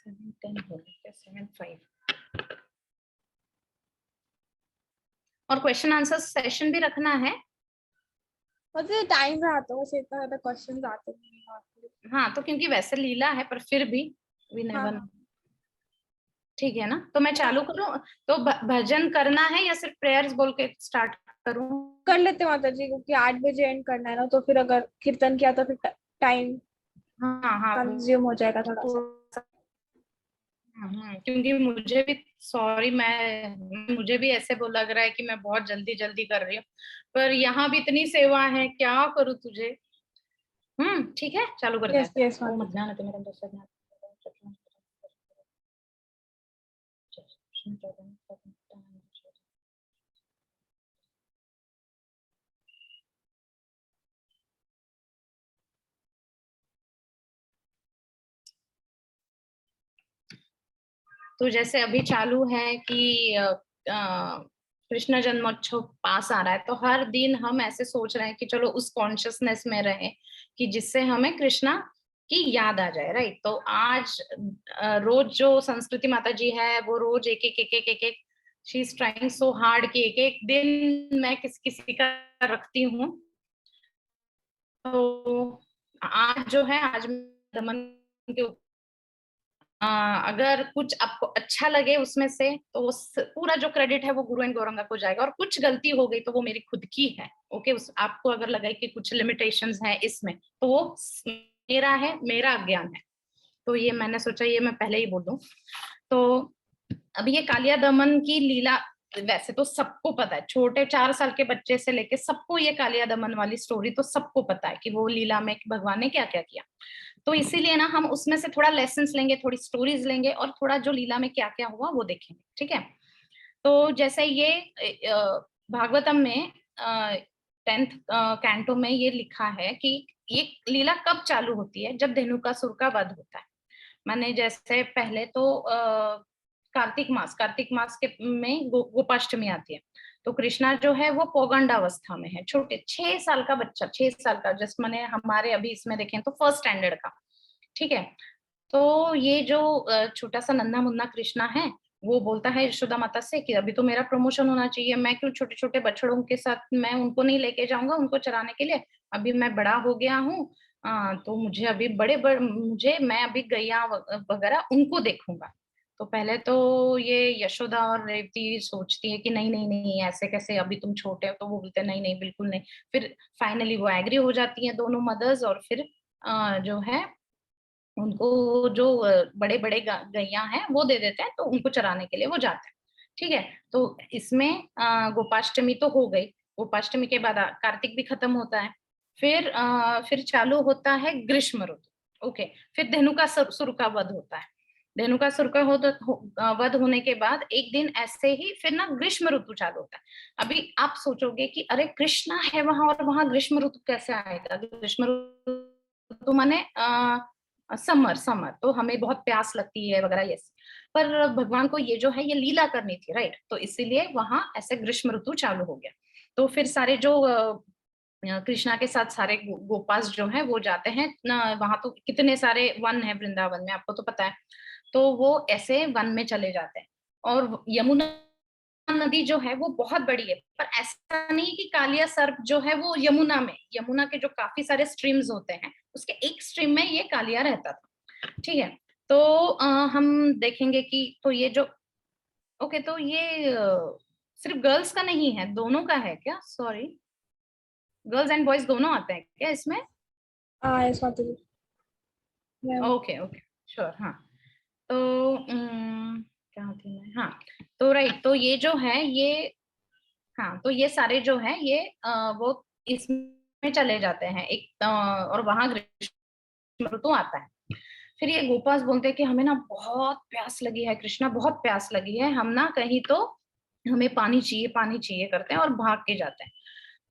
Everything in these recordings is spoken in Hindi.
7:10 हो गया, 7:05। और क्वेश्चन आंसर सेशन भी रखना है। मुझे टाइम रहा तो वैसे इतना ज्यादा क्वेश्चन आते नहीं। हाँ, तो क्योंकि वैसे लीला है, पर फिर भी वी नेवर। हाँ ठीक है ना, तो मैं चालू करूं? तो भजन करना है या सिर्फ प्रेयर्स बोल के स्टार्ट करूं? कर लेते माता जी, क्योंकि 8 बजे एंड करना है ना, तो फिर अगर कीर्तन किया तो फिर टाइम हाँ हाँ, कंज्यूम हो जाएगा थोड़ा सा। क्योंकि मुझे भी, सॉरी, मुझे भी ऐसे वो लग रहा है कि मैं बहुत जल्दी जल्दी कर रही हूँ, पर यहाँ भी इतनी सेवा है, क्या करूँ तुझे। ठीक है, चालू करते यस हैं। यस ओ माता जी। मध्याह्न ते मेरे दर्शन तो जैसे अभी चालू है कि कृष्ण जन्मोत्सव पास आ रहा है, तो हर दिन हम ऐसे सोच रहे हैं कि चलो उस कॉन्शियसनेस में रहे कि जिससे हमें कृष्णा की याद आ जाए, राइट। तो आज रोज जो संस्कृति माता जी है, वो रोज एक एक एक एक एक एक she is trying so hard कि एक एक दिन मैं किसी का रखती हूँ। तो आज जो है, आज दमन के अगर कुछ आपको अच्छा लगे उसमें से, तो पूरा जो क्रेडिट है वो गुरु एंड गौरंगा को जाएगा, और कुछ गलती हो गई तो वो मेरी खुद की है। ओके, आपको अगर लगा कि कुछ लिमिटेशंस है इसमें, तो वो मेरा है, मेरा अज्ञान है। तो ये मैंने सोचा ये मैं पहले ही बोल दूं। तो अभी ये कालिया दमन की लीला वैसे तो सबको पता है, छोटे 4 साल के बच्चे से लेके सबको ये कालिया दमन वाली स्टोरी तो सबको पता है कि वो लीला में भगवान ने क्या क्या किया। तो इसीलिए ना हम उसमें से थोड़ा लेसन्स लेंगे, थोड़ी स्टोरीज लेंगे, और थोड़ा जो लीला में क्या क्या हुआ वो देखेंगे, ठीक है। तो जैसे ये भागवतम में 10th कैंटो में ये लिखा है कि ये लीला कब चालू होती है, जब धेनुकासुर का वध होता है। माने जैसे पहले तो कार्तिक मास के में गोपाष्टमी आती है। तो कृष्णा जो है वो पौगंड अवस्था में है, छोटे 6 साल का बच्चा, 6 साल का, जस्ट माने हमारे अभी इसमें देखें तो फर्स्ट स्टैंडर्ड का, ठीक है। तो ये जो छोटा सा नन्हा मुन्ना कृष्णा है, वो बोलता है यशोदा माता से कि अभी तो मेरा प्रमोशन होना चाहिए, मैं क्यों छोटे छोटे बछड़ों के साथ मैं उनको नहीं लेके जाऊंगा उनको चराने के लिए, अभी मैं बड़ा हो गया हूँ। तो मुझे अभी मुझे, मैं अभी गैया वगैरह उनको देखूंगा। तो पहले तो ये यशोदा और रेवती सोचती है कि नहीं नहीं नहीं, ऐसे कैसे, अभी तुम छोटे हो। तो वो बोलते हैं नहीं नहीं बिल्कुल नहीं। फिर फाइनली वो एग्री हो जाती हैं दोनों मदर्स, और फिर जो है उनको जो बड़े बड़े गैया हैं वो दे देते हैं, तो उनको चराने के लिए वो जाते हैं, ठीक है। तो इसमें गोपाष्टमी तो हो गई, गोपाष्टमी के बाद कार्तिक भी खत्म होता है। फिर चालू होता है ग्रीष्म ऋतु। ओके, फिर धेनुकासुर का वध होता है। धेनुकासुर का वध होने के बाद एक दिन ऐसे ही फिर ना ग्रीष्म ऋतु चालू होता है। अभी आप सोचोगे कि अरे कृष्णा है वहां और वहां ग्रीष्म ऋतु कैसे आएगा? ग्रीष्म ऋतु माने समर, समर तो हमें बहुत प्यास लगती है वगैरह, यस। पर भगवान को ये जो है ये लीला करनी थी, राइट। तो इसीलिए वहां ऐसे ग्रीष्म ऋतु चालू हो गया। तो फिर सारे जो कृष्णा के साथ सारे गोपास जो है वो जाते हैं वहां। तो कितने सारे वन है वृंदावन में, आपको तो पता है। तो वो ऐसे वन में चले जाते हैं। और यमुना नदी जो है वो बहुत बड़ी है, पर ऐसा नहीं कि कालिया सर्प जो है वो यमुना में, यमुना के जो काफी सारे स्ट्रीम्स होते हैं उसके एक स्ट्रीम में ये कालिया रहता था, ठीक है। तो हम देखेंगे कि तो ये जो, ओके, तो ये सिर्फ गर्ल्स का नहीं है, दोनों का है क्या? सॉरी, गर्ल्स एंड बॉयज दोनों आते हैं क्या इसमें? हाँ यस माता जी। ओके ओके, श्योर, हाँ। तो क्या थी मैं, हाँ। तो राइट, तो ये जो है ये, हाँ, तो ये सारे जो है ये वो इसमें चले जाते हैं एक और वहां ग्रीष्म ऋतु आता है। फिर ये गोपास बोलते हैं कि हमें ना बहुत प्यास लगी है कृष्णा, बहुत प्यास लगी है, हम ना कहीं तो हमें पानी चाहिए करते हैं और भाग के जाते हैं।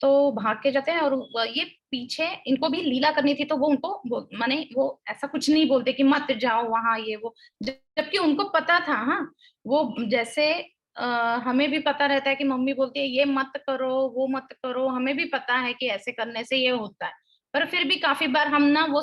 तो भाग के जाते हैं, और ये पीछे इनको भी लीला करनी थी, तो वो उनको माने वो ऐसा कुछ नहीं बोलते कि मत जाओ वहां ये वो, जबकि उनको पता था। हाँ, वो जैसे हमें भी पता रहता है कि मम्मी बोलती है ये मत करो वो मत करो, हमें भी पता है कि ऐसे करने से ये होता है। पर फिर भी काफी बार हम ना वो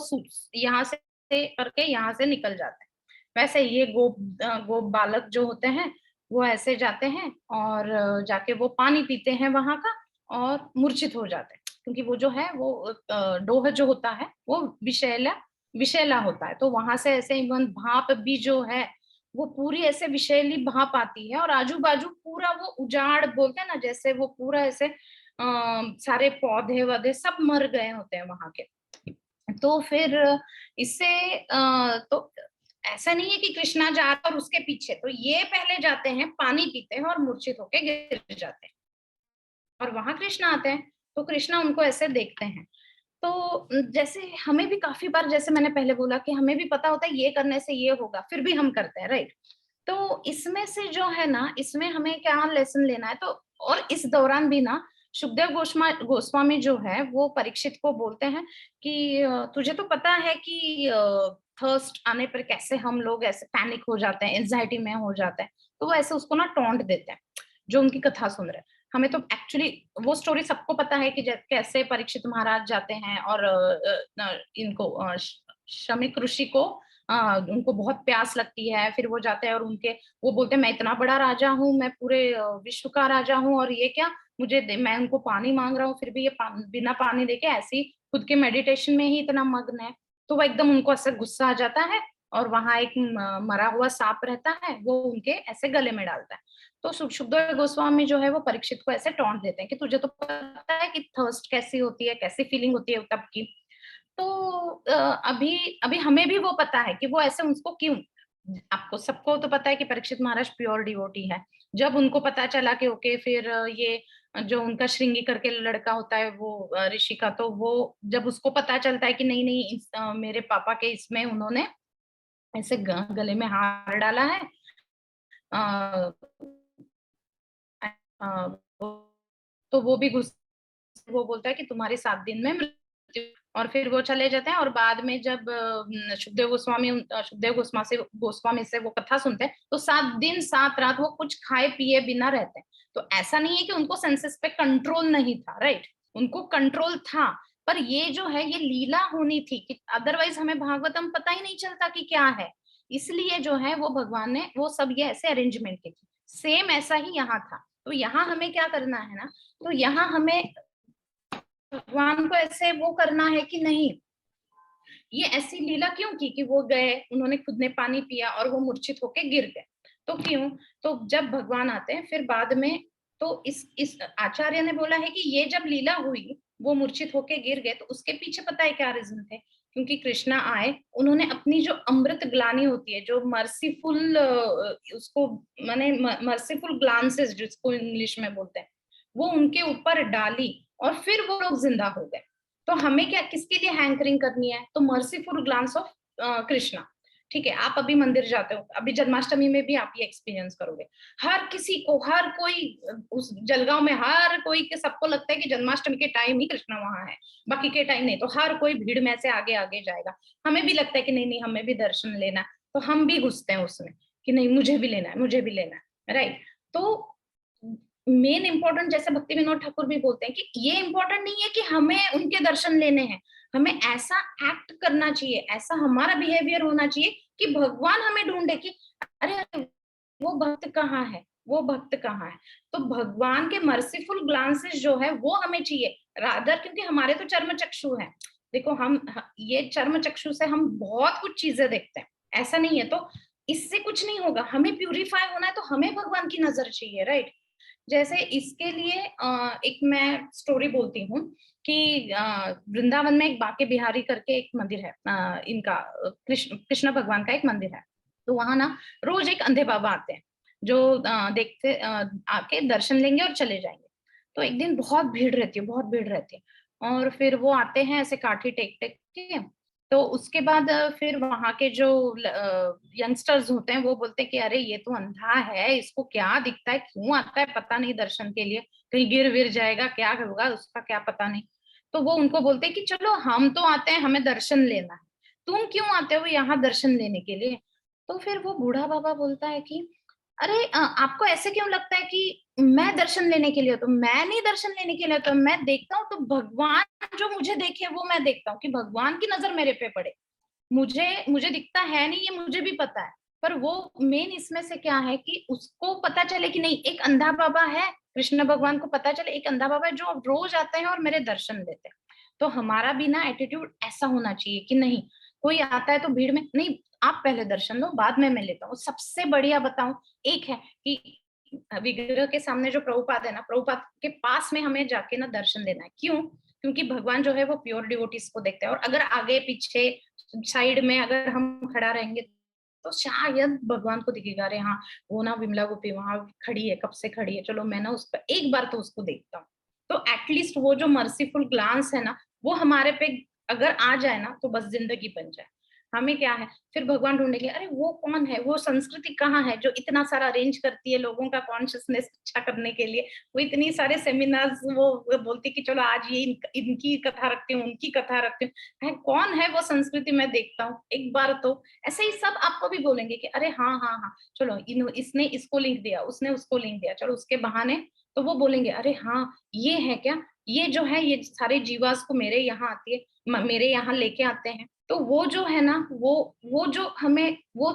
यहाँ से करके यहाँ से निकल जाते हैं। वैसे ये गोप बालक जो होते हैं वो ऐसे जाते हैं और जाके वो पानी पीते हैं वहां का और मूर्छित हो जाते हैं, क्योंकि वो जो है वो डोह जो होता है वो विषैला विषैला होता है, तो वहां से ऐसे इवन भाप भी जो है वो पूरी ऐसे विषैली भाप आती है और आजू बाजू पूरा वो उजाड़ बोलते हैं ना, जैसे वो पूरा ऐसे सारे पौधे वौधे सब मर गए होते हैं वहां के। तो फिर इससे तो ऐसा नहीं है कि कृष्णा जा रहा है और उसके पीछे, तो ये पहले जाते हैं, पानी पीते हैं और मूर्छित होके गिर जाते हैं और वहां कृष्णा आते हैं, तो कृष्णा उनको ऐसे देखते हैं। तो जैसे हमें भी काफी बार, जैसे मैंने पहले बोला कि हमें भी पता होता है ये करने से ये होगा, फिर भी हम करते हैं, राइट। तो इसमें से जो है ना, इसमें हमें क्या लेसन लेना है, तो और इस दौरान भी ना सुखदेव गोस्वामी जो है वो परीक्षित को बोलते हैं कि तुझे तो पता है कि थर्स्ट आने पर कैसे हम लोग ऐसे पैनिक हो जाते हैं, एंजाइटी में हो जाते हैं, तो वो ऐसे उसको ना टोंट देते हैं जो उनकी कथा सुन रहे हैं। हमें तो एक्चुअली वो स्टोरी सबको पता है कि कैसे परीक्षित महाराज जाते हैं और इनको शमिक ऋषि को उनको बहुत प्यास लगती है, फिर वो जाते हैं और उनके वो बोलते हैं मैं इतना बड़ा राजा हूँ, मैं पूरे विश्व का राजा हूँ और ये क्या मैं उनको पानी मांग रहा हूँ, फिर भी ये बिना पानी देके ऐसे ही खुद के मेडिटेशन में ही इतना मग्न है। तो वो एकदम उनको ऐसे गुस्सा आ जाता है और वहां एक मरा हुआ सांप रहता है, वो उनके ऐसे गले में डालता है। तो सुखदेव गोस्वामी जो है वो परीक्षित को ऐसे टोंट देते हैं कि तुझे तो पता है कि थर्स्ट कैसी होती है, कैसी फीलिंग होती है तब की। तो अभी अभी हमें भी वो पता है कि वो ऐसे उसको क्यों, आपको सबको तो पता है कि परीक्षित महाराज प्योर डिवोटी है। जब उनको पता चला कि ओके फिर ये जो उनका श्रृंगी करके लड़का होता है वो ऋषि का, तो वो जब उसको पता चलता है कि नहीं नहीं मेरे पापा के इसमें उन्होंने ऐसे गले में हार डाला है, आ, तो वो भी वो बोलता है कि तुम्हारी 7 दिन में मृत्यु, और फिर वो चले जाते हैं। और बाद में जब सुखदेव गोस्वामी से वो कथा सुनते हैं, तो 7 दिन 7 रात वो कुछ खाए पिए बिना रहते हैं। तो ऐसा नहीं है कि उनको सेंसेस पे कंट्रोल नहीं था, राइट, उनको कंट्रोल था, पर ये जो है ये लीला होनी थी कि अदरवाइज हमें भागवतम पता ही नहीं चलता कि क्या है। इसलिए जो है वो भगवान ने वो सब ये ऐसे अरेंजमेंट की थी। सेम ऐसा ही यहाँ था। तो यहाँ हमें क्या करना है ना, तो यहाँ हमें भगवान को ऐसे वो करना है कि नहीं, ये ऐसी लीला क्यों की कि वो गए, उन्होंने खुद ने पानी पिया और वो मूर्छित होके गिर गए। तो क्यों, तो जब भगवान आते हैं फिर बाद में, तो इस आचार्य ने बोला है कि ये जब लीला हुई वो मूर्छित होके गिर गए, तो उसके पीछे पता है क्या रीजन थे। क्योंकि कृष्णा आए, उन्होंने अपनी जो अमृत ग्लानि होती है, जो मर्सीफुल उसको माने मर्सीफुल ग्लांसेस जिसको इंग्लिश में बोलते हैं, वो उनके ऊपर डाली और फिर वो लोग जिंदा हो गए। तो हमें क्या किसके लिए हैंकरिंग करनी है, तो मर्सीफुल ग्लांस ऑफ कृष्णा। ठीक है, आप अभी मंदिर जाते हो, अभी जन्माष्टमी में भी आप ये एक्सपीरियंस करोगे, हर किसी को, हर कोई उस जलगांव में हर कोई के सबको लगता है कि जन्माष्टमी के टाइम ही कृष्णा वहां है, बाकी के टाइम नहीं। तो हर कोई भीड़ में से आगे आगे जाएगा। हमें भी लगता है कि नहीं नहीं हमें भी दर्शन लेना है, तो हम भी घुसते हैं उसमें कि नहीं मुझे भी लेना है, मुझे भी लेना है, राइट। तो मेन इंपॉर्टेंट, जैसे भक्ति विनोद ठाकुर भी बोलते हैं कि ये इंपॉर्टेंट नहीं है कि हमें उनके दर्शन लेने हैं, हमें ऐसा एक्ट करना चाहिए, ऐसा हमारा बिहेवियर होना चाहिए कि भगवान हमें ढूंढे कि अरे वो भक्त कहाँ है, वो भक्त कहाँ है। तो भगवान के मर्सीफुल ग्लांसेस जो है वो हमें चाहिए रादर, क्योंकि हमारे तो चर्म चक्षु है। देखो हम ये चर्म चक्षु से हम बहुत कुछ चीजें देखते हैं, ऐसा नहीं है। तो इससे कुछ नहीं होगा, हमें प्यूरिफाई होना है तो हमें भगवान की नजर चाहिए, राइट। जैसे इसके लिए एक मैं स्टोरी बोलती हूँ कि वृंदावन में एक बाके बिहारी करके एक मंदिर है, इनका कृष्ण भगवान का एक मंदिर है। तो वहां ना रोज एक अंधे बाबा आते हैं जो देखते आके दर्शन लेंगे और चले जाएंगे। तो एक दिन बहुत भीड़ रहती है, बहुत भीड़ रहती है, और फिर वो आते हैं ऐसे काठी टेक टेक के। तो उसके बाद फिर वहां के जो यंगस्टर्स होते हैं वो बोलते हैं कि अरे ये तो अंधा है, इसको क्या दिखता है, क्यों आता है पता नहीं दर्शन के लिए, कहीं गिर विर जाएगा, क्या होगा उसका क्या पता नहीं। तो वो उनको बोलते हैं कि चलो हम तो आते हैं, हमें दर्शन लेना है, तुम क्यों आते हो यहाँ दर्शन लेने के लिए। तो फिर वो बूढ़ा बाबा बोलता है कि अरे आपको ऐसे क्यों लगता है कि मैं दर्शन लेने के लिए, तो मैं नहीं दर्शन लेने के लिए, तो मैं देखता हूँ तो भगवान जो मुझे देखे वो मैं देखता हूँ कि भगवान की नजर मेरे पे पड़े। मुझे मुझे दिखता है नहीं, ये मुझे भी पता है, पर वो मेन इसमें से क्या है कि उसको पता चले कि नहीं, एक अंधा बाबा है, कृष्ण भगवान को पता चले एक अंधा बाबा है जो रोज आते हैं और मेरे दर्शन देते हैं। तो हमारा भी ना एटीट्यूड ऐसा होना चाहिए कि नहीं, कोई आता है तो भीड़ में नहीं, आप पहले दर्शन लो, बाद में मैं लेता हूँ। सबसे बढ़िया बताऊं, एक है कि विग्रह के सामने जो प्रभुपाद है ना, प्रभुपाद के पास में हमें जाके ना दर्शन देना है। क्यों? क्योंकि भगवान जो है वो प्योर डिवोटीज को देखते हैं, और अगर आगे पीछे साइड में अगर हम खड़ा रहेंगे तो शायद भगवान को दिखेगा, अरे हाँ, वो ना विमला गोपी वहां खड़ी है, कब से खड़ी है, चलो मैं ना उस पर एक बार तो उसको देखता हूँ। तो एटलीस्ट वो जो मर्सीफुल ग्लांस है ना, वो हमारे पे अगर आ जाए ना, तो बस जिंदगी बन जाए। हमें क्या है, फिर भगवान ढूंढेंगे, अरे वो कौन है, वो संस्कृति कहाँ है जो इतना सारा अरेंज करती है लोगों का कॉन्शियसनेस अच्छा करने के लिए। वो इतनी सारे सेमिनार्स वो बोलती कि चलो आज ये इनकी कथा रखती हूँ, उनकी कथा रखती हूँ, है कौन है वो संस्कृति, मैं देखता हूँ एक बार तो। ऐसे ही सब आपको भी बोलेंगे कि अरे हाँ हाँ हाँ, चलो इसने इसको लिंक दिया, उसने उसको लिंक दिया, चलो उसके बहाने तो वो बोलेंगे अरे हाँ, ये है क्या, ये जो है ये सारे जीवास को मेरे यहाँ आती है, मेरे यहाँ लेके आते हैं। तो वो जो है ना, वो जो हमें वो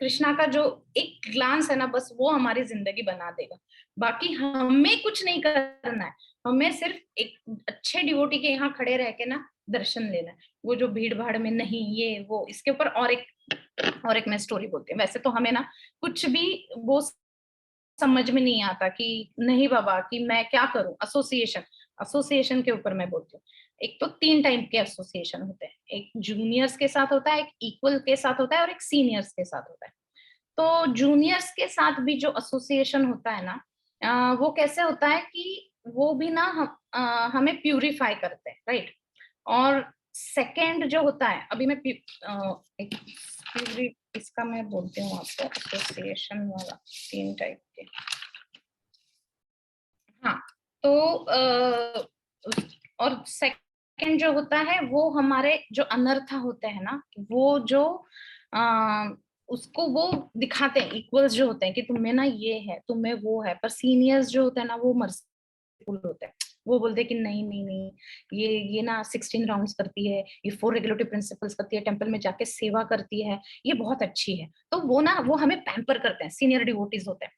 कृष्णा का जो एक ग्लांस है ना, बस वो हमारी जिंदगी बना देगा। बाकी हमें कुछ नहीं करना है, हमें सिर्फ एक अच्छे डिवोटी के यहाँ खड़े रह के ना दर्शन लेना है। वो जो भीड़ भाड़ में नहीं, ये वो इसके ऊपर और एक मैं स्टोरी बोलती हूँ। वैसे तो हमें ना कुछ भी वो समझ में नहीं आता कि नहीं बाबा कि मैं क्या करूं। एसोसिएशन, एसोसिएशन के ऊपर मैं बोलती हूँ। एक तो 3 टाइप के एसोसिएशन होते हैं, एक जूनियर्स के साथ होता है, एक इक्वल के साथ होता है, और एक सीनियर्स के साथ होता है। तो जूनियर्स के साथ भी जो एसोसिएशन होता है ना, वो कैसे होता है कि वो भी ना हमें प्यूरिफाई करते हैं, राइट। और सेकंड जो होता है, अभी मैं एक इसका मैं बोलती हूँ आपको, एसोसिएशन वाला 3 टाइप के। हाँ, तो और सेकंड जो होता है वो हमारे जो अनर्थ होते हैं ना, वो जो आ, उसको वो दिखाते हैं, इक्वल्स जो होते हैं कि तुम्हें ना ये है, तुम्हें वो है। पर सीनियर्स जो होते हैं ना, वो मर्सीफुल होते हैं। वो बोलते हैं कि नहीं नहीं नहीं, ये ना 16 राउंड्स करती है, ये 4 रेगुलेटरी प्रिंसिपल्स करती है, टेंपल में जाके सेवा करती है, ये बहुत अच्छी है। तो वो ना वो हमें पैम्पर करते हैं, सीनियर डिवोटीज होते हैं।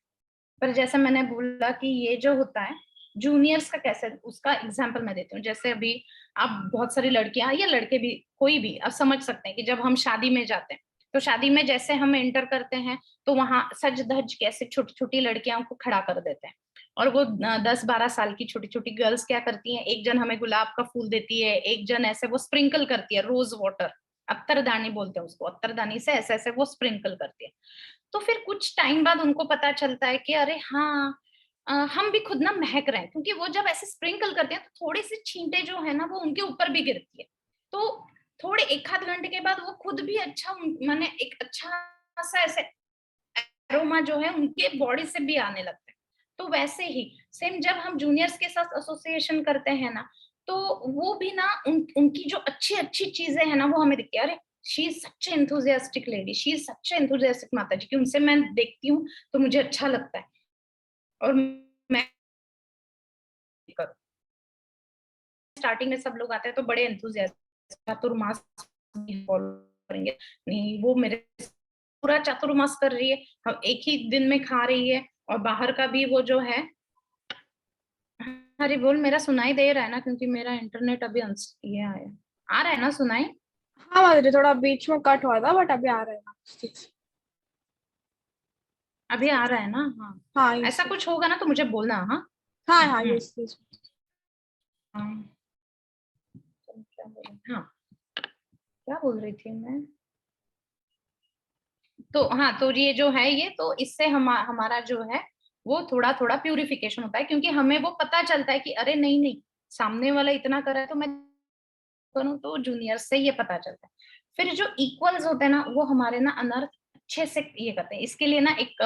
पर जैसे मैंने बोला कि ये जो होता है जूनियर्स का, कैसे उसका एग्जांपल मैं देती हूँ। जैसे अभी आप बहुत सारी लड़कियां या लड़के भी, कोई भी आप समझ सकते हैं कि जब हम शादी में जाते हैं, तो शादी में जैसे हम एंटर करते हैं तो वहां सज धज कैसे छोटी छोटी लड़कियों को खड़ा कर देते हैं, और वो 10-12 साल की छोटी छोटी गर्ल्स क्या करती हैं, एक जन हमें गुलाब का फूल देती है, एक जन ऐसे वो स्प्रिंकल करती है रोज वाटर, अत्तरदानी बोलते हैं उसको, अत्तरदानी से ऐसे ऐसे वो स्प्रिंकल करती है। तो फिर कुछ टाइम बाद उनको पता चलता है कि अरे हाँ, हम भी खुद ना महक रहे हैं, क्योंकि वो जब ऐसे स्प्रिंकल करते हैं तो थोड़ी सी छींटे जो है ना वो उनके ऊपर भी गिरती है। तो थोड़े एक आध घंटे के बाद वो खुद भी अच्छा, माने एक अच्छा सा ऐसे एरोमा जो है उनके बॉडी से भी आने लगता है। तो वैसे ही सेम जब हम जूनियर्स के साथ एसोसिएशन करते हैं ना, तो वो भी ना उनकी जो अच्छी अच्छी चीजें हैं ना वो हमें दिखती है, अरे she is such enthusiastic lady, she is such enthusiastic माता जी की, उनसे मैं देखती हूँ तो मुझे अच्छा लगता है, और मैं स्टार्टिंग में सब लोग आते हैं तो बड़े एंथुजियास्टिक चातुर्मास फॉलो करेंगे, नहीं वो मेरे पूरा चातुर्मास कर रही है, हम एक ही दिन में खा रही है, और बाहर का भी वो जो है। अरे बोल, मेरा सुनाई दे रहा है ना, क्योंकि मेरा इंटरनेट अभी ये आया, आ रहा है ना सुनाई? हाँ माधुरी, थोड़ा बीच में कट हुआ था बट अभी आ रहा है ना। अभी आ रहा है ना? हाँ। हाँ ऐसा यस। कुछ होगा ना तो मुझे बोलना। हाँ। हाँ हाँ हम्म। Yes yes. हाँ, हाँ, क्या बोल रही थी मैं? तो हाँ, तो ये जो है, ये तो इससे हमारा जो है वो थोड़ा थोड़ा प्यूरिफिकेशन होता है, क्योंकि हमें वो पता चलता है कि अरे नहीं नहीं, सामने वाला इतना कर रहा है तो मैं करूँ, तो जूनियर से ये पता चलता है। फिर जो इक्वल्स होते हैं ना, वो हमारे ना अनर्थ अच्छे से ये करते हैं। इसके लिए ना एक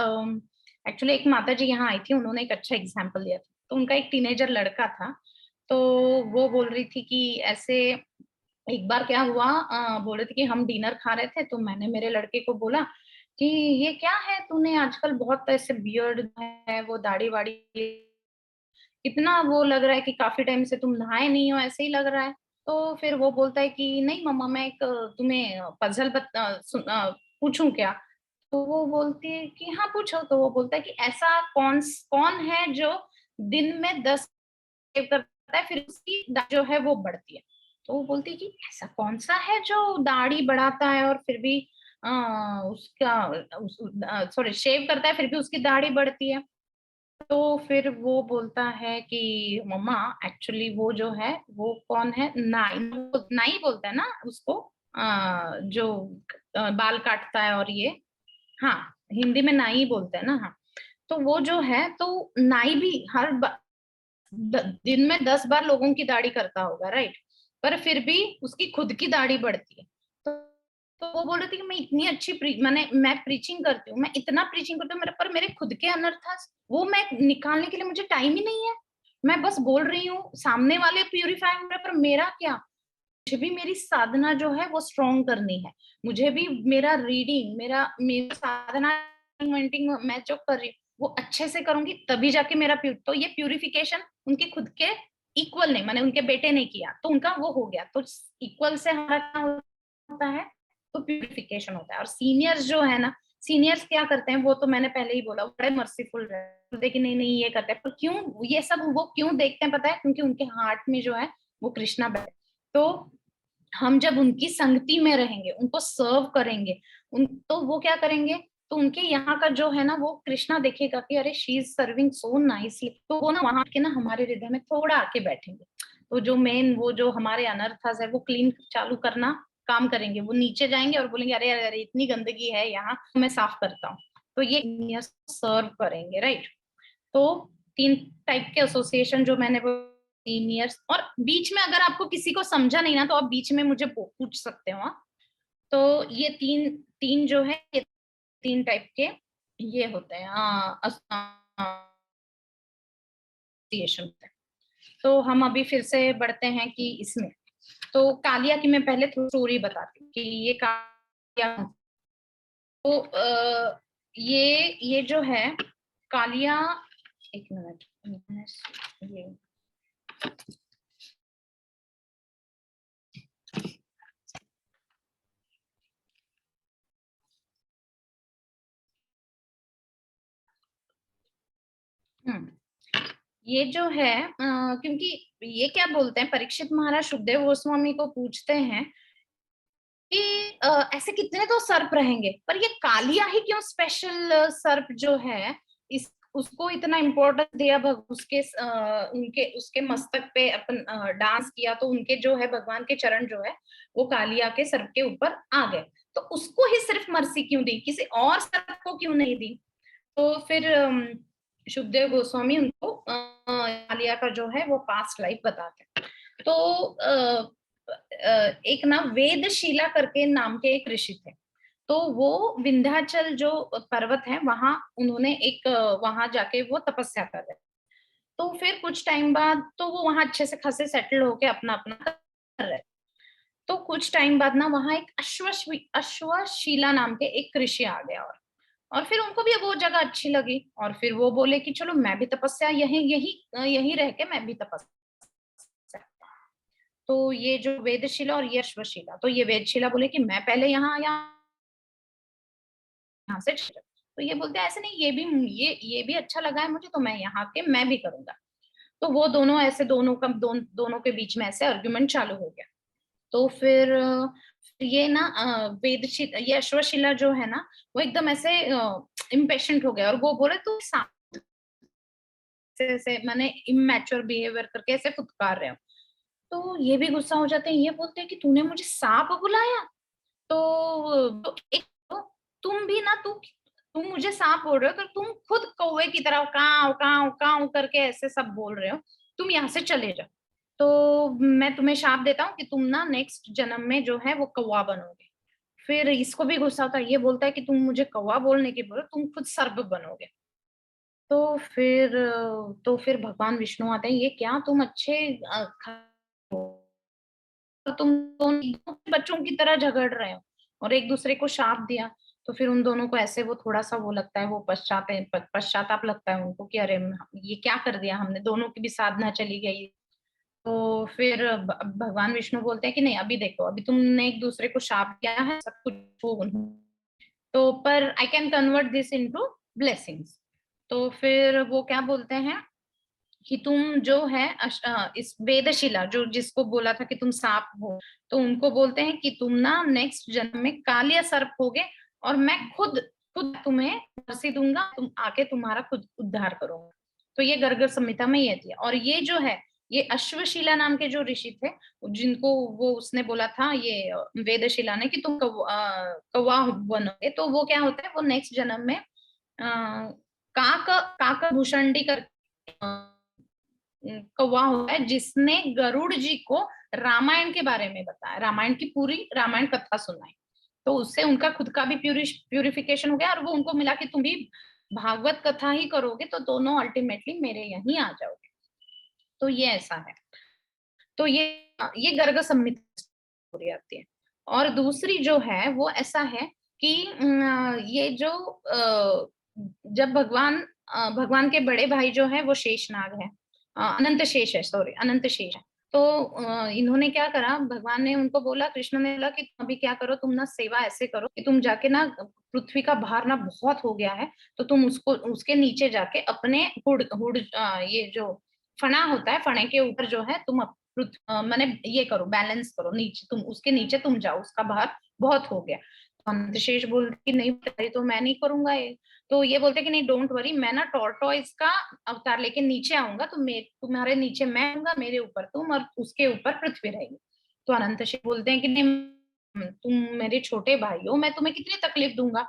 एक्चुअली एक माता जी यहाँ आई थी, उन्होंने एक अच्छा एग्जाम्पल दिया था। तो उनका एक टीनेजर लड़का था, तो वो बोल रही थी कि ऐसे एक बार क्या हुआ, बोल रहे थे कि हम डिनर खा रहे थे, तो मैंने मेरे लड़के को बोला कि ये क्या है तूने आजकल बहुत ऐसे बियर्ड है, वो दाढ़ी वाड़ी, इतना वो लग रहा है कि काफी टाइम से तुम नहाए नहीं हो, ऐसे ही लग रहा है। तो फिर वो बोलता है कि नहीं मम्मा, मैं एक तुम्हें पजल पूछूं क्या? तो वो बोलती है कि हाँ पूछो। तो वो बोलता है कि ऐसा कौन कौन है जो दिन में 10 सेव करता है फिर उसकी जो है वो बढ़ती है। तो वो बोलती है कि ऐसा कौन सा है जो दाढ़ी बढ़ाता है और फिर भी उसका सॉरी शेव करता है फिर भी उसकी दाढ़ी बढ़ती है। तो फिर वो बोलता है कि मम्मा एक्चुअली वो जो है वो कौन है, नाई। नाई बोलता है ना उसको, जो बाल काटता है और ये, हाँ हिंदी में नाई बोलते हैं ना। हाँ तो वो जो है तो नाई भी दिन में 10 बार लोगों की दाढ़ी करता होगा, राइट, पर फिर भी उसकी खुद की दाढ़ी बढ़ती है। तो वो बोल रही थी कि मैं इतनी अच्छी मैं प्रीचिंग करती हूँ, मैं इतना प्रीचिंग करती हूँ, मेरे पर मेरे खुद के अनर्थास वो मैं निकालने के लिए मुझे टाइम ही नहीं है। मैं बस बोल रही हूँ, सामने वाले प्यूरिफाई हो रहे हैं, पर मेरा क्या, मुझे भी मेरी साधना जो है वो स्ट्रॉन्ग करनी है। मुझे भी मेरा रीडिंग, मेरा साधना इन्वेंटिंग मैं जो कर रही हूँ वो अच्छे से करूंगी तभी जाके मेरा तो ये प्यूरिफिकेशन उनके खुद के इक्वल नहीं, मैंने उनके बेटे ने किया तो उनका वो हो गया, तो इक्वल से हमारा क्या होता है, तो प्यूरिफिकेशन होता है। और सीनियर्स जो है ना, सीनियर्स क्या करते हैं वो तो मैंने पहले ही बोला, वो बड़े मर्सीफुल रहते हैं कि नहीं नहीं ये करते हैं, पर क्यों ये सब वो क्यों देखते हैं पता है, क्योंकि उनके हार्ट में जो है वो कृष्णा बैठे। तो हम जब उनकी संगति में रहेंगे, उनको सर्व करेंगे, उन तो वो क्या करेंगे, तो उनके यहाँ का जो है ना वो कृष्णा देखेगा कि अरे she is serving so nicely, तो वो ना वहां के ना हमारे हृदय में थोड़ा आके बैठेंगे। तो जो मेन वो जो हमारे अनर्थास है वो क्लीन चालू करना काम करेंगे, वो नीचे जाएंगे और बोलेंगे अरे अरे अरे इतनी गंदगी है यहाँ, मैं साफ करता हूँ। तो ये सर्व करेंगे, राइट। तो 3 टाइप के एसोसिएशन जो मैंने वो सीनियर्स, और बीच में अगर आपको किसी को समझा नहीं ना तो आप बीच में मुझे पूछ सकते हो, हाँ? तो ये तीन तीन जो है ये 3 टाइप के ये होते हैं एसोसिएशन होते हैं। तो हम अभी फिर से बढ़ते हैं कि इसमें, तो कालिया की मैं पहले थोड़ी स्टोरी बताती हूँ कि ये कालिया। तो ये जो है कालिया, एक मिनट, ये ये जो है क्योंकि ये क्या बोलते हैं, परीक्षित महाराज सुखदेव गोस्वामी को पूछते हैं कि ऐसे कितने तो सर्प रहेंगे पर ये कालिया ही क्यों स्पेशल सर्प जो है, इस उसको इतना इम्पोर्टेंस दिया उसके उनके उसके मस्तक पे अपन डांस किया तो उनके जो है भगवान के चरण जो है वो कालिया के सर्प के ऊपर आ गए, तो उसको ही सिर्फ मर्सी क्यों दी, किसी और सर्प को क्यों नहीं दी। तो फिर सुखदेव गोस्वामी उनको कालिया का जो है वो पास्ट लाइफ बताते हैं। तो एक ना वेदशिला करके नाम के एक ऋषि थे, तो वो विंध्याचल जो पर्वत है वहां उन्होंने एक वहां जाके वो तपस्या कर रहे। तो फिर कुछ टाइम बाद तो वो वहां अच्छे से खासे सेटल होके अपना अपना कर रहे। तो कुछ टाइम बाद ना वहां एक अश्वशिला नाम के एक ऋषि आ गया, और फिर उनको भी वो जगह अच्छी लगी और फिर वो बोले कि चलो मैं भी तपस्या यही यही यही रह के मैं भी तपस्या। तो ये जो वेदशिला और ये अश्वशिला, तो ये वेदशिला बोले कि मैं पहले यहाँ से तो ये बोलते हैं ऐसे नहीं, ये भी अच्छा लगा है मुझे तो मैं यहाँ के मैं भी करूंगा। तो वो दोनों ऐसे दोनों के बीच में ऐसे आर्ग्यूमेंट चालू हो गया। तो फिर ये ना वेदशिला ये अश्वशिला जो है ना वो एकदम ऐसे इम्पेशेंट हो गया और वो बोले तू से मैंने इमेच्योर बिहेवियर करके ऐसे फुटकार रहे हो। तो ये भी गुस्सा हो जाते हैं, ये बोलते हैं कि तूने मुझे सांप बुलाया। तो एक तो तुम भी ना तुम मुझे सांप बोल रहे हो तो तुम खुद कौवे की तरह काव काव काव करके ऐसे सब बोल रहे हो, तुम यहाँ से चले जाओ। तो मैं तुम्हें शाप देता हूँ कि तुम ना नेक्स्ट जन्म में जो है वो कौवा बनोगे। फिर इसको भी गुस्सा होता है, ये बोलता है कि तुम मुझे कौवा बोलने की बोलो, तुम खुद सर्प बनोगे। तो फिर भगवान विष्णु आते हैं, ये क्या तुम अच्छे तो तुम दोनों बच्चों की तरह झगड़ रहे हो और एक दूसरे को शाप दिया। तो फिर उन दोनों को ऐसे वो थोड़ा सा वो लगता है, वो पश्चाताप लगता है उनको कि अरे ये क्या कर दिया हमने, दोनों की भी साधना चली गई। तो फिर भगवान विष्णु बोलते हैं कि नहीं अभी देखो, अभी तुमने एक दूसरे को शाप दिया है, सब कुछ तो पर I can convert this into blessings. तो फिर वो क्या बोलते हैं कि तुम जो है इस वेदशिला जो जिसको बोला था कि तुम सांप हो, तो उनको बोलते हैं कि तुम ना नेक्स्ट जन्म में कालिया सर्प होगे, और मैं खुद खुद तुम्हें मर्सी दूंगा, तुम आके तुम्हारा खुद उद्धार करूंगा। तो ये गर्ग संहिता में ये थी। और ये जो है ये अश्वशिला नाम के जो ऋषि थे, जिनको वो उसने बोला था ये वेदशिला ने कि तुम कौवा बनोगे, तो वो क्या होता है, वो नेक्स्ट जन्म में काक काक भूषणी कर कौवा होता है, जिसने गरुड़ जी को रामायण के बारे में बताया, रामायण की पूरी रामायण कथा सुनाई। तो उससे उनका खुद का भी प्यूरिफिकेशन हो गया, और वो उनको मिला कि तुम भी भागवत कथा ही करोगे तो दोनों अल्टीमेटली मेरे यहीं आ जाओगे। तो ये ऐसा है। तो ये गर्ग संहिता स्टोरी आती है। और दूसरी जो है वो ऐसा है कि ये जो जब भगवान के बड़े भाई जो है वो शेषनाग है, अनंत शेष है, सॉरी अनंत शेष है। तो इन्होंने क्या करा, भगवान ने उनको बोला, कृष्ण ने बोला कि तुम अभी क्या करो, तुम ना सेवा ऐसे करो कि तुम जाके ना पृथ्वी का भार ना बहुत हो गया है, तो तुम उसको उसके नीचे जाके अपने हुड हुड ये जो फना होता है, फने के ऊपर जो है तुम माने ये करो, बैलेंस करो, नीचे तुम उसके नीचे तुम जाओ, उसका भार बहुत हो गया। तो अनंतशेष बोलते कि नहीं तो मैं नहीं करूंगा ये। तो ये बोलते कि नहीं डोंट वरी, मैं ना टॉर्टोइज का अवतार लेके नीचे आऊंगा, तो तुम्हारे नीचे मैं आऊंगा, मेरे ऊपर तुम, और उसके ऊपर पृथ्वी रहेगी। तो अनंतशेष बोलते हैं कि नहीं तुम मेरे छोटे भाई हो, मैं तुम्हें कितनी तकलीफ दूंगा।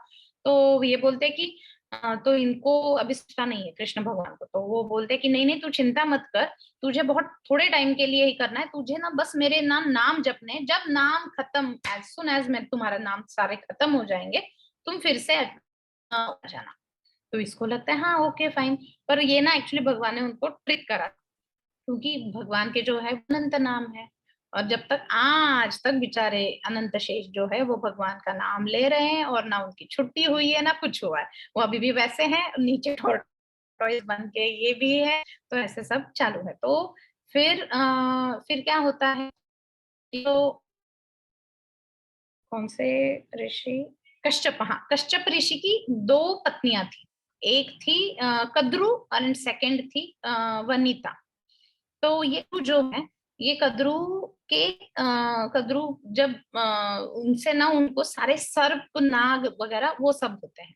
तो ये बोलते हैं कि तो इनको अभी सोचा नहीं है कृष्ण भगवान को। तो वो बोलते कि नहीं नहीं तू चिंता मत कर, तुझे बहुत थोड़े टाइम के लिए ही करना है, तुझे ना बस मेरे नाम जपने, जब नाम खत्म, एज सुन एज मैं तुम्हारा नाम सारे खत्म हो जाएंगे, तुम फिर से आ जाना। तो इसको लगता है हाँ ओके फाइन। पर ये ना एक्चुअली भगवान ने उनको ट्रिक करा, क्योंकि भगवान के जो है अनंत नाम है, और जब तक आज तक बेचारे अनंत शेष जो है वो भगवान का नाम ले रहे हैं, और ना उनकी छुट्टी हुई है ना कुछ हुआ है, वो अभी भी वैसे हैं, नीचे टॉयज बन के ये भी है। तो ऐसे सब चालू है। तो फिर क्या होता है, तो कौन से ऋषि, कश्यप, हाँ कश्यप ऋषि की दो पत्नियां थी, एक थी कद्रु और सेकंड थी वनिता। तो ये जो है ये कद्रु के कद्रु जब उनसे ना उनको सारे सर्प नाग वगैरह वो सब होते हैं।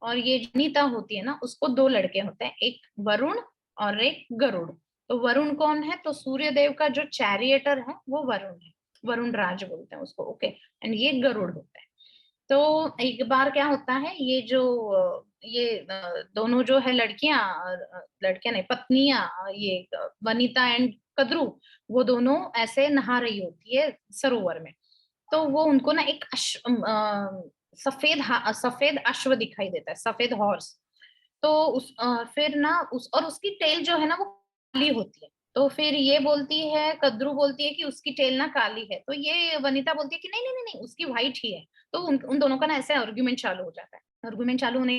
और ये नीता होती है ना, उसको दो लड़के होते हैं, एक वरुण और एक गरुड़। तो वरुण कौन है, तो सूर्य देव का जो चैरिएटर है वो वरुण है, वरुण राज बोलते हैं उसको, ओके। एंड ये गरुड़ होता है। तो एक बार क्या होता है, ये जो दोनों जो है लड़कियां, लड़कियां नहीं पत्नियां, ये वनिता एंड कद्रु, वो दोनों ऐसे नहा रही होती है सरोवर में। तो वो उनको ना एक सफेद अश्व दिखाई देता है, सफेद हॉर्स। तो फिर ना और उसकी टेल जो है ना वो काली होती है। तो फिर ये बोलती है, कद्रू बोलती है कि उसकी टेल ना काली है, तो ये वनिता बोलती है कि नहीं नहीं नहीं नहीं उसकी व्हाइट ही है। तो उन दोनों का ना ऐसे आर्ग्यूमेंट चालू हो जाता है। आर्ग्यूमेंट चालू होने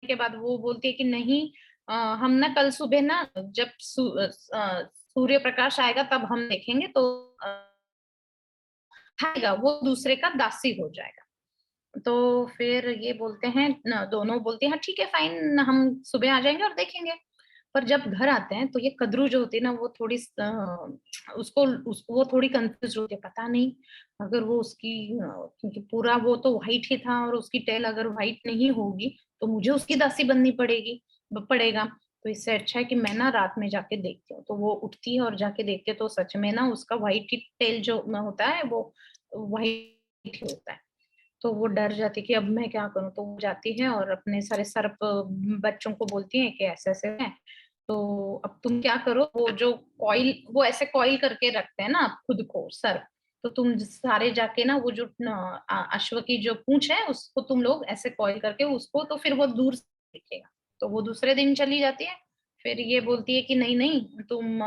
के बाद वो बोलती है कि नहीं हम ना कल सुबह ना जब सूर्य प्रकाश आएगा तब हम देखेंगे, तो आएगा वो दूसरे का दासी हो जाएगा। तो फिर ये बोलते हैं दोनों बोलते हैं हाँ ठीक है फाइन, हम सुबह आ जाएंगे और देखेंगे। पर जब घर आते हैं तो ये कद्रू जो होती है ना वो थोड़ी वो थोड़ी कंफ्यूज होती है, पता नहीं अगर वो उसकी क्योंकि पूरा वो तो व्हाइट ही था, और उसकी टेल अगर व्हाइट नहीं होगी तो मुझे उसकी दासी बननी पड़ेगा। तो इससे अच्छा है कि मैं ना रात में जाके देखती हूँ। तो वो उठती है और जाके देखते तो सच में ना उसका व्हाइट ही टेल जो होता है वो व्हाइट ही होता है। तो वो डर जाती कि अब मैं क्या करूं। तो वो जाती है और अपने सारे सर्प बच्चों को बोलती है कि ऐसे ऐसे है, तो अब तुम क्या करो, वो जो कॉइल वो ऐसे कॉइल करके रखते हैं ना खुद को सर्प, तो तुम सारे जाके ना वो जो अश्व की जो पूंछ है उसको तुम लोग ऐसे कॉइल करके उसको, तो फिर वो दूर से दिखेगा। तो वो दूसरे दिन चली जाती है। फिर ये बोलती है कि नहीं नहीं तुम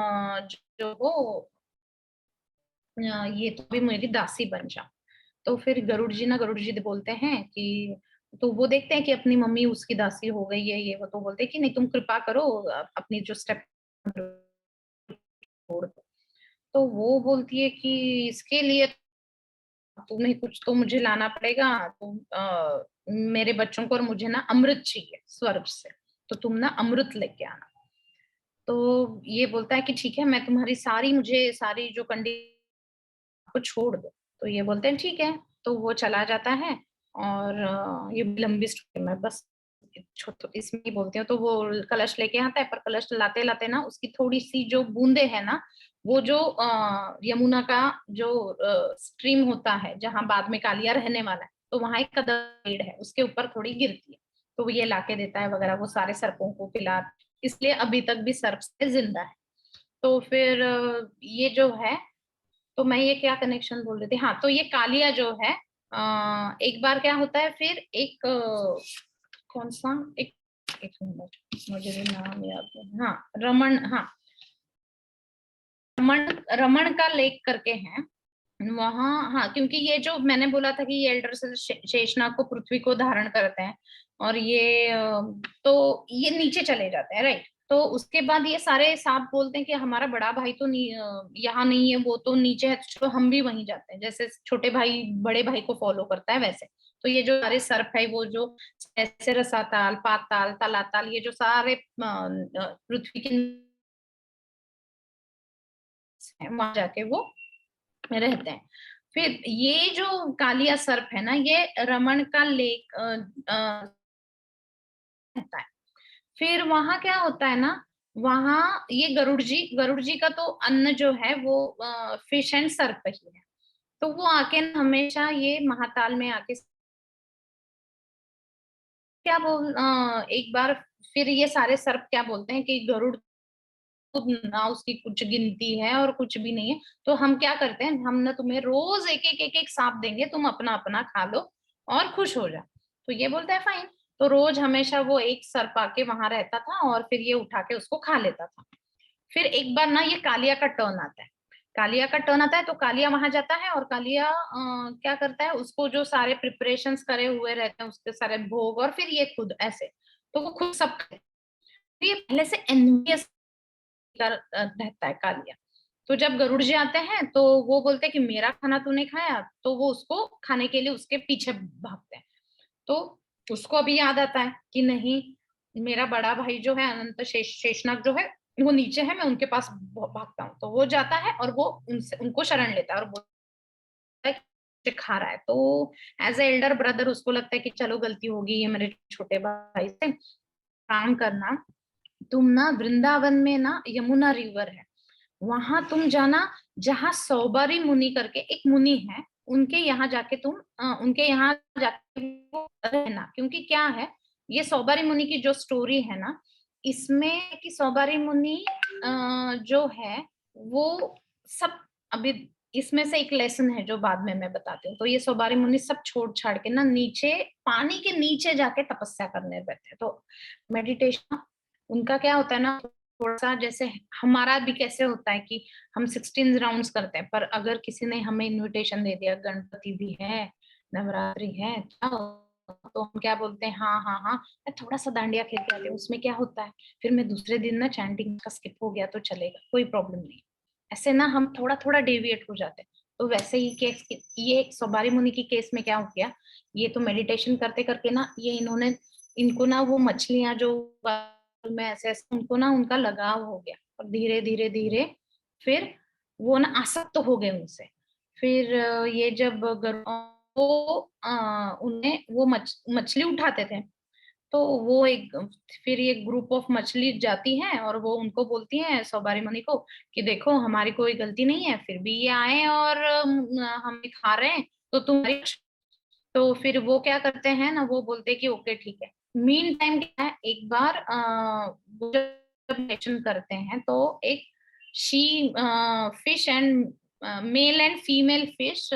जो हो ये तो भी मेरी दासी बन जाओ। तो फिर गरुड़ जी बोलते हैं कि, तो वो देखते हैं कि अपनी मम्मी उसकी दासी हो गई है ये वो, तो बोलते हैं कि नहीं तुम कृपा करो अपनी जो स्टेप छोड़ दो। तो वो बोलती है कि इसके लिए तुम्हें कुछ तो मुझे लाना पड़ेगा, तुम मेरे बच्चों को और मुझे ना अमृत चाहिए स्वर्ग से, तो तुम ना अमृत लेके आना। तो ये बोलता है कि ठीक है, मैं तुम्हारी सारी, मुझे सारी जो कंडीशन को छोड़ दो। तो ये बोलते हैं ठीक है। तो वो चला जाता है और ये लंबी स्टोरी मैं बस इसमें ही बोलती हूँ। तो वो कलश लेके आता है, पर कलश लाते लाते ना उसकी थोड़ी सी जो बूंदे है ना, वो जो यमुना का जो स्ट्रीम होता है जहां बाद में कालिया रहने वाला है, तो वहां एक कदम पेड़ है, उसके ऊपर थोड़ी गिरती है। तो वो ये लाके देता है वगैरह, वो सारे सर्पों को पिला, इसलिए अभी तक भी सर्प से जिंदा है। तो फिर ये जो है, तो मैं ये क्या कनेक्शन बोल रही थी, हाँ, तो ये कालिया जो है एक बार क्या होता है, फिर एक कौन सा, एक एक मिनट, मुझे भी नाम याद है, हाँ, रमन, हाँ, रमन, रमन का लेक करके है वहाँ। हाँ, क्योंकि ये जो मैंने बोला था कि ये एल्डर से शेषनाग को, पृथ्वी को धारण करते हैं, और ये तो ये नीचे चले जाते हैं, राइट। तो उसके बाद ये सारे सांप बोलते हैं कि हमारा बड़ा भाई तो यहाँ नहीं है, वो तो नीचे है, तो चलो हम भी वहीं जाते हैं। जैसे छोटे भाई बड़े भाई को फॉलो करता है वैसे। तो ये जो सारे सर्प है, वो जो ऐसे रसाताल, पाताल, तलाताल, ये जो सारे पृथ्वी के वहां जाके वो रहते हैं। फिर ये जो कालिया सर्प है ना, ये रमन का लेक रहता है। फिर वहां क्या होता है ना, वहां ये गरुड़ जी का तो अन्न जो है वो फिश एंड सर्प ही है। तो वो आके ना हमेशा ये महाताल में आके क्या एक बार फिर ये सारे सर्प क्या बोलते हैं कि गरुड़ ना उसकी कुछ गिनती है और कुछ भी नहीं है, तो हम क्या करते हैं, हम ना तुम्हें रोज एक एक सांप देंगे, तुम अपना अपना खा लो और खुश हो जा। तो ये बोलता है फाइन। तो रोज हमेशा वो एक सर्प आके वहां रहता था और फिर ये उठा के उसको खा लेता था। फिर एक बार ना ये कालिया का टर्न आता है। कालिया का टर्न आता है तो कालिया वहां जाता है, और कालिया क्या करता है, उसको जो सारे प्रिपरेशंस करे हुए रहते हैं उसके सारे भोग, और फिर ये खुद ऐसे, तो वो खुद सब खाते हैं। तो ये पहले से एनवियस रहता है कालिया। तो जब गरुड़ जी आते हैं तो वो बोलते हैं कि मेरा खाना तूने खाया, तो वो उसको खाने के लिए उसके पीछे भागते हैं। तो उसको अभी याद आता है कि नहीं, मेरा बड़ा भाई जो है अनंत शेषनाग जो है वो नीचे है, मैं उनके पास भागता हूँ। तो वो जाता है और वो उनसे उनको शरण लेता है और बोलता है कि मुझे खा रहा है। तो एज ए एल्डर ब्रदर उसको लगता है कि चलो गलती होगी, ये मेरे छोटे भाई से, काम करना, तुम ना वृंदावन में ना यमुना रिवर है, वहां तुम जाना, जहाँ सौबारी मुनि करके एक मुनि है, उनके यहाँ जाके तुम उनके यहाँ जाके वो रहना। क्योंकि क्या है, ये सौबारी मुनि की जो स्टोरी है ना, इसमें कि सौबारी मुनि जो है वो सब, अभी इसमें से एक लेसन है जो बाद में मैं बताती हूँ। तो ये सौबारी मुनि सब छोड़ छाड़ के ना नीचे, पानी के नीचे जाके तपस्या करने बैठे। तो मेडिटेशन उनका क्या होता है ना, थोड़ा सा जैसे हमारा भी कैसे होता है कि हम 16 राउंड्स करते हैं, पर अगर किसी ने हमें इनविटेशन दे दिया, गणपति भी है, नवरात्रि है, तो हम क्या बोलते हैं, हाँ हाँ हाँ, मैं थोड़ा सा डांडिया खेल के आती हूँ, उसमें क्या होता है, फिर मैं दूसरे दिन ना चैंटिंग का स्किप हो गया तो चलेगा, कोई प्रॉब्लम नहीं। ऐसे ना हम थोड़ा थोड़ा डेविएट हो जाते हैं। तो वैसे ही केस, ये सौबारी मुनि की केस में क्या हो गया, ये तो मेडिटेशन करते करके ना, ये इन्होंने, इनको ना वो मछलियां जो में ऐसे ऐसे उनको ना उनका लगाव हो गया, और धीरे धीरे धीरे फिर वो ना आसक्त तो हो गए उनसे। फिर ये जब वो उन्हें वो मछली उठाते थे, तो वो एक, फिर ये ग्रुप ऑफ मछली जाती है और वो उनको बोलती है सौबारी मुनि को कि देखो हमारी कोई गलती नहीं है, फिर भी ये आए और हमें खा रहे हैं, तो तुम्हारी। तो फिर वो क्या करते हैं ना, वो बोलते हैं कि ओके ठीक है। मीन टाइम क्या है, एक बार वो जब मेंशन करते हैं तो एक she fish and male and female fish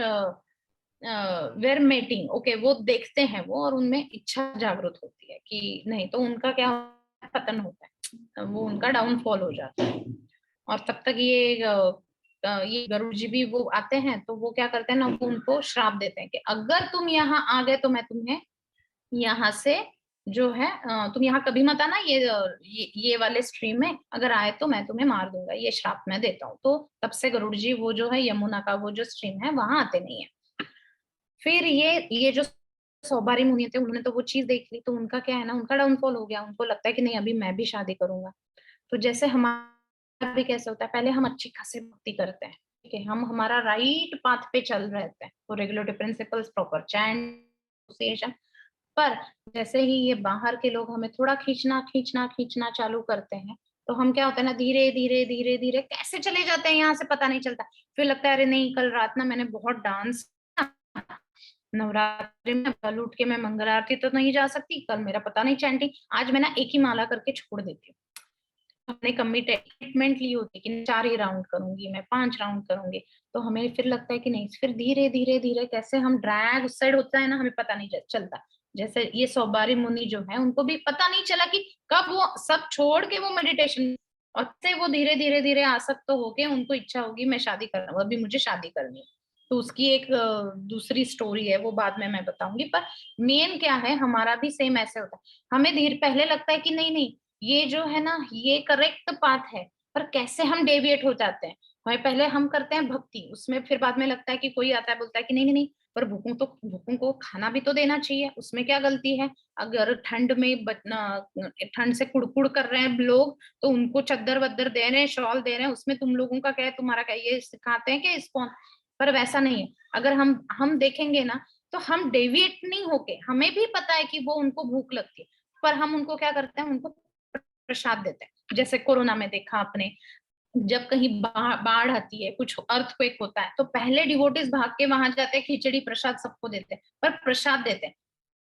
were mating, okay, वो देखते हैं वो, और उनमें इच्छा जागृत होती है कि नहीं, तो उनका क्या पतन होता है, वो उनका डाउनफॉल हो जाता है। और तब तक ये गरुड़ जी भी वो आते हैं, तो वो क्या करते हैं ना, वो उनको श्राप देते हैं कि अगर तुम यहाँ आ गए तो मैं तुम्हें यहाँ से जो है तुम यहाँ कभी मत आना, ये वाले स्ट्रीम में अगर आए तो मैं तुम्हें मार दूंगा, ये श्राप मैं देता हूँ। तो तब से गरुड़ जी वो जो है यमुना का वो जो स्ट्रीम है वहां आते नहीं है। फिर ये जो सौबारी मुनि थे, उन्होंने तो वो चीज देख ली, तो उनका क्या है ना, उनका डाउनफॉल हो गया, उनको लगता है कि नहीं अभी मैं भी शादी करूंगा। तो जैसे हमारा भी कैसे होता है, पहले हम अच्छी खासी भक्ति करते हैं, ठीक है, हम हमारा राइट पाथ पे चल रहे थे, तो रेगुलेटरी प्रिंसिपल्स, प्रॉपर चैंट, पर जैसे ही ये बाहर के लोग हमें थोड़ा खींचना खींचना खींचना चालू करते हैं, तो हम क्या होता है ना, धीरे धीरे धीरे धीरे कैसे चले जाते हैं यहाँ से पता नहीं चलता। फिर लगता है अरे नहीं, कल रात ना मैंने बहुत डांस, नवरात्रि में कल उठ के मैं मंगल आरती तो नहीं जा सकती, कल मेरा पता नहीं चैंटिंग, आज मैं ना एक ही माला करके छोड़ देती हूँ। हमने कमिटमेंट ली होती है कि 4 ही राउंड करूंगी, मैं 5 राउंड करूंगी, तो हमें फिर लगता है कि नहीं, फिर धीरे धीरे धीरे कैसे हम ड्रैग उस साइड होता है ना, हमें पता नहीं चलता। जैसे ये सौबारी मुनि जो है, उनको भी पता नहीं चला कि कब वो सब छोड़ के वो मेडिटेशन, और से वो धीरे धीरे धीरे आसक्त तो होके उनको इच्छा होगी मैं शादी कर रहा हूँ, अभी मुझे शादी करनी है। तो उसकी एक दूसरी स्टोरी है, वो बाद में मैं बताऊंगी, पर मेन क्या है, हमारा भी सेम ऐसे होता है। हमें धीरे पहले लगता है कि नहीं नहीं, ये जो है ना ये करेक्ट पाथ है, पर कैसे हम डेविएट हो जाते हैं। हमें पहले हम करते हैं भक्ति, उसमें फिर बाद में लगता है कि कोई आता है बोलता है कि नहीं नहीं नहीं, पर भूखों को खाना भी तो देना चाहिए, उसमें क्या गलती है। अगर ठंड में ठंड से कुड़कुड़ कर रहे हैं लोग, तो उनको चद्दर वद्दर दे रहे हैं, शॉल दे रहे हैं, उसमें तुम लोगों का क्या है, तुम्हारा क्या, ये सिखाते हैं कि इसको। पर वैसा नहीं है, अगर हम देखेंगे ना, तो हम डेविएट नहीं होके, हमें भी पता है कि वो उनको भूख लगती है, पर हम उनको क्या करते हैं, उनको प्रसाद देते हैं। जैसे कोरोना में देखा आपने, जब कहीं बाढ़ आती है, कुछ अर्थक्वेक होता है, तो पहले डिवोटीज भाग के वहां जाते हैं, खिचड़ी प्रसाद सबको देते हैं, पर प्रसाद देते हैं।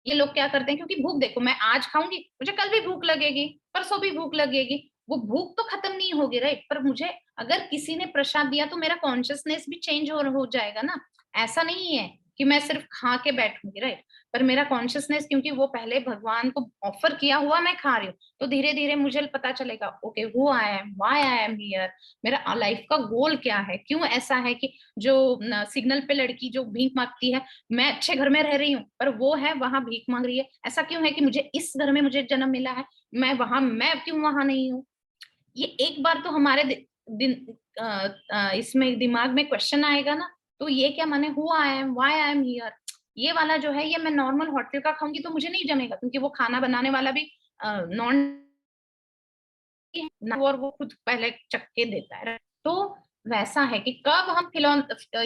ये लोग क्या करते हैं, क्योंकि भूख देखो, मैं आज खाऊंगी, मुझे कल भी भूख लगेगी, परसों भी भूख लगेगी, वो भूख तो खत्म नहीं होगी, राइट, पर मुझे अगर किसी ने प्रसाद दिया तो मेरा कॉन्शियसनेस भी चेंज हो जाएगा ना। ऐसा नहीं है कि मैं सिर्फ खा के बैठूंगी, राइट, पर मेरा कॉन्शियसनेस, क्योंकि वो पहले भगवान को ऑफर किया हुआ मैं खा रही हूँ, तो धीरे धीरे मुझे पता चलेगा, okay who I am, why I am here, मेरा लाइफ का गोल क्या है, क्यों ऐसा है कि जो सिग्नल पे लड़की जो भीख मांगती है, मैं अच्छे घर में रह रही हूँ, पर वो है वहां भीख मांग रही है, ऐसा क्यों है कि मुझे इस घर में मुझे जन्म मिला है, मैं क्यों वहां नहीं हूँ। ये एक बार तो हमारे इसमें दिमाग में क्वेश्चन आएगा ना, तो ये क्या माने, who I am, why I am here, ये वाला जो है, ये मैं नॉर्मल होटल का खाऊंगी तो मुझे नहीं जमेगा, क्योंकि वो खाना बनाने वाला भी नॉन, और वो खुद पहले चख के देता है। तो वैसा है कि कब हम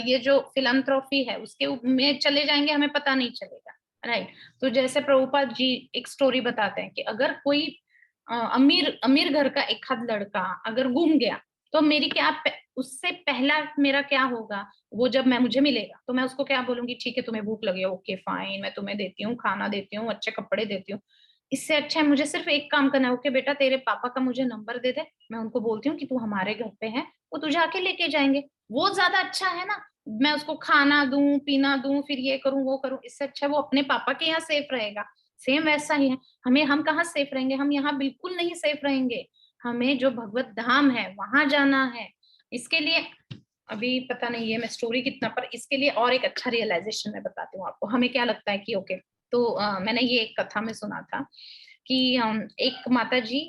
ये जो फिलंथ्रॉफी है उसके में चले जाएंगे, हमें पता नहीं चलेगा, राइट। तो जैसे प्रभुपाद जी एक स्टोरी बताते हैं कि अगर कोई अमीर अमीर घर का एक आध लड़का अगर गुम गया, तो मेरी क्या उससे पहला मेरा क्या होगा, वो जब मैं मुझे मिलेगा तो मैं उसको क्या बोलूंगी, ठीक है तुम्हें भूख लगी है, ओके फाइन, मैं तुम्हें देती हूँ, खाना देती हूँ, अच्छे कपड़े देती हूँ। इससे अच्छा है मुझे सिर्फ एक काम करना है, ओके बेटा तेरे पापा का मुझे नंबर दे दे, मैं उनको बोलती हूँ कि तू हमारे घर पे है, वो तुझे आके लेके जाएंगे, वो ज्यादा अच्छा है ना। मैं उसको खाना दूं, पीना दूं, फिर ये करूं वो करूं, इससे अच्छा वो अपने पापा के यहाँ सेफ रहेगा। सेम वैसा ही है, हम कहाँ सेफ रहेंगे, हम यहाँ बिल्कुल नहीं सेफ रहेंगे, हमें जो भगवत धाम है वहां जाना है। इसके लिए अभी पता नहीं है मैं स्टोरी कितना, पर इसके लिए और एक अच्छा रियलाइजेशन मैं बताती हूँ आपको, हमें क्या लगता है कि ओके, तो मैंने ये एक कथा में सुना था कि एक माता जी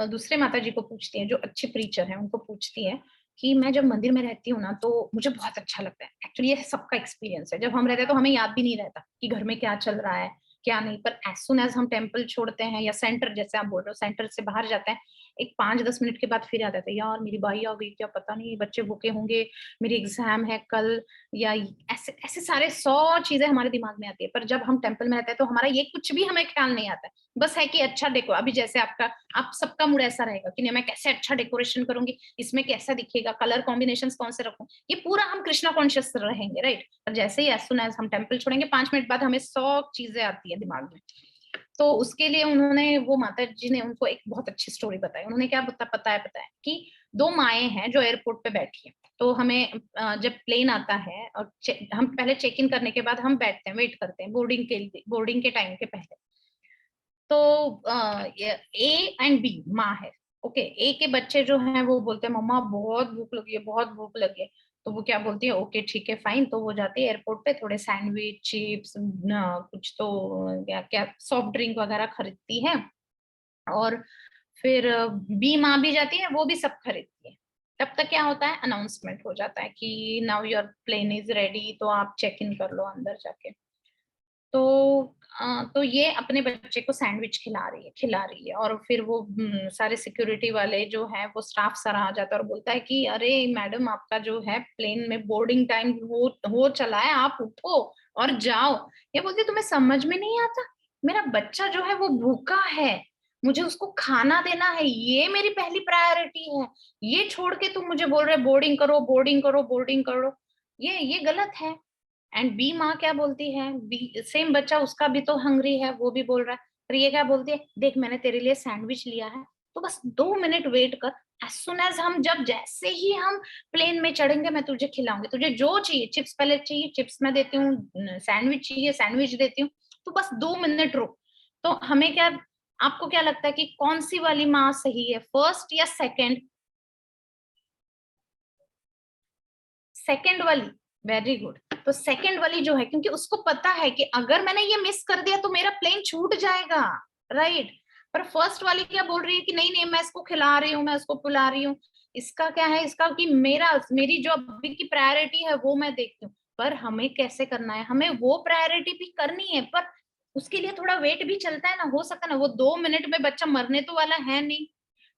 दूसरे माता जी को पूछती है, जो अच्छे प्रीचर है उनको पूछती है कि मैं जब मंदिर में रहती हूँ ना, तो मुझे बहुत अच्छा लगता है। एक्चुअली ये सबका एक्सपीरियंस है, जब हम रहते हैं तो हमें याद भी नहीं रहता कि घर में क्या चल रहा है क्या नहीं, पर एज सुन एज हम टेम्पल छोड़ते हैं या सेंटर, जैसे आप बोल रहे हो सेंटर से बाहर जाते हैं, एक 5-10 मिनट के बाद फिर आ जाते हैं, यार मेरी बाई आ गई क्या, पता नहीं बच्चे भूखे होंगे, मेरी एग्जाम है कल, या ऐसे ऐसे सारे 100 चीजें हमारे दिमाग में आती है। पर जब हम टेम्पल में रहते हैं तो हमारा ये कुछ भी हमें ख्याल नहीं आता है, बस है कि अच्छा देखो, अभी जैसे आप सबका मूड ऐसा रहेगा कि नहीं मैं कैसे अच्छा डेकोरेशन करूंगी, इसमें कैसा दिखेगा, कलर कॉम्बिनेशन कौन से रखूं, ये पूरा हम कृष्णा कॉन्शियस रहेंगे, राइट। और जैसे ही एज सुन एज हम टेम्पल छोड़ेंगे, 5 मिनट बाद हमें 100 चीजें आती है दिमाग में। तो उसके लिए उन्होंने, वो माता जी ने उनको एक बहुत अच्छी स्टोरी बताई। उन्होंने क्या बताया कि दो माएं हैं जो एयरपोर्ट पे बैठी हैं, तो हमें जब प्लेन आता है और हम पहले चेक इन करने के बाद हम बैठते हैं, वेट करते हैं बोर्डिंग के टाइम के पहले। तो ए एंड बी माँ है, ओके। ए के बच्चे जो हैं वो बोलते हैं मम्मा बहुत भूख लगी है, बहुत भूख लगी है। तो वो क्या बोलती है, ओके ठीक है फाइन, तो वो जाती है एयरपोर्ट पे, थोड़े सैंडविच चिप्स कुछ तो क्या क्या सॉफ्ट ड्रिंक वगैरह खरीदती है, और फिर बी माँ भी जाती है, वो भी सब खरीदती है। तब तक क्या होता है, अनाउंसमेंट हो जाता है कि now your plane is ready, तो आप चेक इन कर लो अंदर जाके। तो तो ये अपने बच्चे को सैंडविच खिला रही है और फिर वो सारे सिक्योरिटी वाले जो है वो स्टाफ सारा आ जाता है और बोलता है कि अरे मैडम आपका जो है प्लेन में बोर्डिंग टाइम हो चला है, आप उठो और जाओ। ये बोलती तुम्हें समझ में नहीं आता, मेरा बच्चा जो है वो भूखा है, मुझे उसको खाना देना है, ये मेरी पहली प्रायोरिटी है। ये छोड़ के तुम मुझे बोल रहे बोर्डिंग करो बोर्डिंग करो बोर्डिंग करो, ये गलत है। एंड बी माँ क्या बोलती है, बी सेम बच्चा उसका भी तो हंग्री है, वो भी बोल रहा है, पर ये क्या बोलती है, देख मैंने तेरे लिए सैंडविच लिया है, तो बस 2 मिनट वेट कर, एज सुन एज हम जब जैसे ही हम प्लेन में चढ़ेंगे मैं तुझे खिलाऊंगी, तुझे जो चाहिए, चिप्स पहले चाहिए चिप्स मैं देती हूँ, सैंडविच चाहिए सैंडविच देती हूँ, तो बस 2 मिनट रुक। तो हमें क्या, आपको क्या लगता है कि कौन सी वाली माँ सही है, फर्स्ट या सेकेंड? सेकेंड वाली, वेरी गुड। तो सेकेंड वाली जो है, क्योंकि उसको पता है कि अगर मैंने ये मिस कर दिया तो मेरा प्लेन छूट जाएगा, राइट। पर फर्स्ट वाली क्या बोल रही है कि नहीं नहीं मैं इसको खिला रही हूँ, मैं इसको पिला रही हूँ, इसका क्या है, इसका कि मेरी जो अभी की प्रायोरिटी है वो मैं देखती हूँ। पर हमें कैसे करना है, हमें वो प्रायोरिटी भी करनी है, पर उसके लिए थोड़ा वेट भी चलता है ना, हो सकता है ना, वो 2 मिनट में बच्चा मरने तो वाला है नहीं।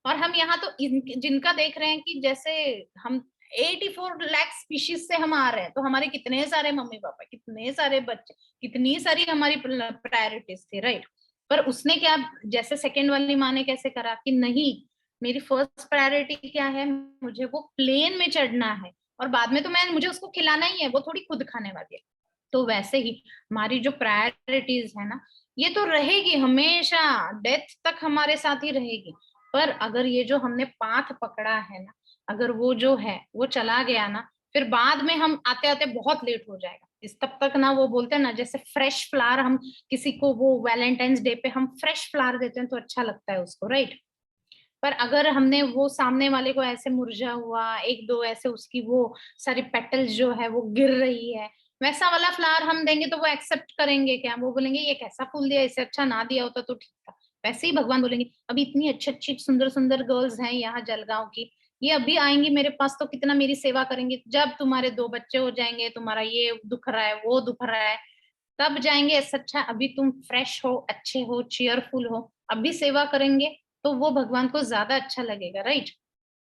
और हम यहाँ तो जिनका देख रहे हैं कि जैसे हम 84 लाख स्पीशीज से हम आ रहे हैं, तो हमारे कितने सारे मम्मी पापा, कितने सारे बच्चे, कितनी सारी हमारी प्रायोरिटीज थी, राइट। पर उसने क्या, जैसे सेकंड वाली माँ ने कैसे करा कि नहीं, मेरी फर्स्ट प्रायोरिटी क्या है, मुझे वो प्लेन में चढ़ना है, और बाद में तो मुझे उसको खिलाना ही है, वो थोड़ी खुद खाने वाली है। तो वैसे ही हमारी जो प्रायोरिटीज है ना, ये तो रहेगी हमेशा, डेथ तक हमारे साथ ही रहेगी। पर अगर ये जो हमने पाथ पकड़ा है ना, अगर वो जो है वो चला गया ना, फिर बाद में हम आते आते बहुत लेट हो जाएगा। इस तब तक ना, वो बोलते हैं ना, जैसे फ्रेश फ्लावर, हम किसी को वो वैलेंटाइंस डे पे हम फ्रेश फ्लावर देते हैं तो अच्छा लगता है उसको, राइट। पर अगर हमने वो सामने वाले को ऐसे मुरझा हुआ, एक दो ऐसे उसकी वो सारी पेटल्स जो है वो गिर रही है, वैसा वाला फ्लावर हम देंगे तो वो एक्सेप्ट करेंगे क्या, वो बोलेंगे ये कैसा फूल दिया, इससे अच्छा ना दिया होता तो ठीक था। वैसे ही भगवान बोलेंगे अभी इतनी अच्छी अच्छी सुंदर सुंदर गर्ल्स हैं यहाँ जलगांव की, ये अभी आएंगी मेरे पास तो कितना मेरी सेवा करेंगी, जब तुम्हारे 2 बच्चे हो जाएंगे, तुम्हारा ये दुख रहा है वो दुख रहा है, तब जाएंगे। इससे अच्छा अभी तुम फ्रेश हो, अच्छे हो, चेयरफुल हो, अभी सेवा करेंगे तो वो भगवान को ज्यादा अच्छा लगेगा, राइट।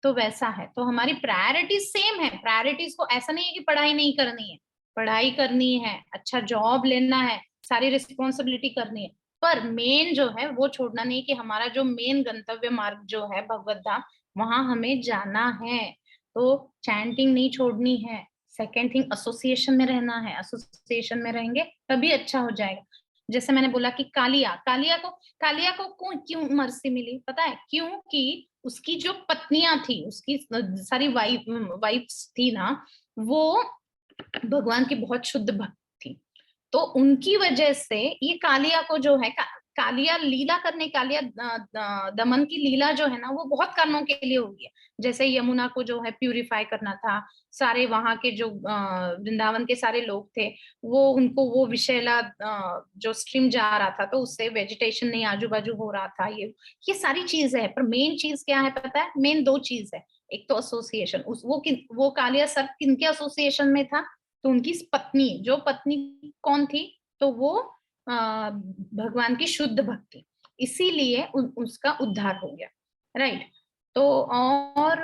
तो वैसा है, तो हमारी प्रायोरिटीज सेम है। प्रायोरिटीज को ऐसा नहीं है कि पढ़ाई नहीं करनी है, पढ़ाई करनी है, अच्छा जॉब लेना है, सारी रिस्पॉन्सिबिलिटी करनी है, पर मेन जो है वो छोड़ना नहीं, कि हमारा जो मेन गंतव्य मार्ग जो है भगवत धाम, वहां हमें जाना है। तो चैंटिंग नहीं छोड़नी है। सेकेंड थिंग, एसोसिएशन में रहना है, एसोसिएशन में रहेंगे तभी अच्छा हो जाएगा। जैसे मैंने बोला कि कालिया को क्यों मर्सी मिली, पता है? क्योंकि उसकी जो पत्नियां थी, उसकी सारी वाइफ्स थी ना, वो भगवान की बहुत शुद्ध भक्त थी। तो उनकी वजह से ये कालिया को जो है, कालिया लीला करने, कालिया दमन की लीला जो है ना, वो बहुत कारणों के लिए होगी। जैसे यमुना को जो है प्यूरिफाई करना था, सारे वहां के जो वृंदावन के सारे लोग थे, वो उनको वो विषैला जो स्ट्रीम जा रहा था, तो उससे वेजिटेशन नहीं आजू बाजू हो रहा था। ये सारी चीज है, पर मेन चीज क्या है पता है? मेन 2 चीज है। एक तो एसोसिएशन, उस वो कालिया सर्प किनके एसोसिएशन में था? तो उनकी पत्नी, जो पत्नी कौन थी? तो वो भगवान की शुद्ध भक्ति, इसीलिए उसका उद्धार हो गया, राइट। तो और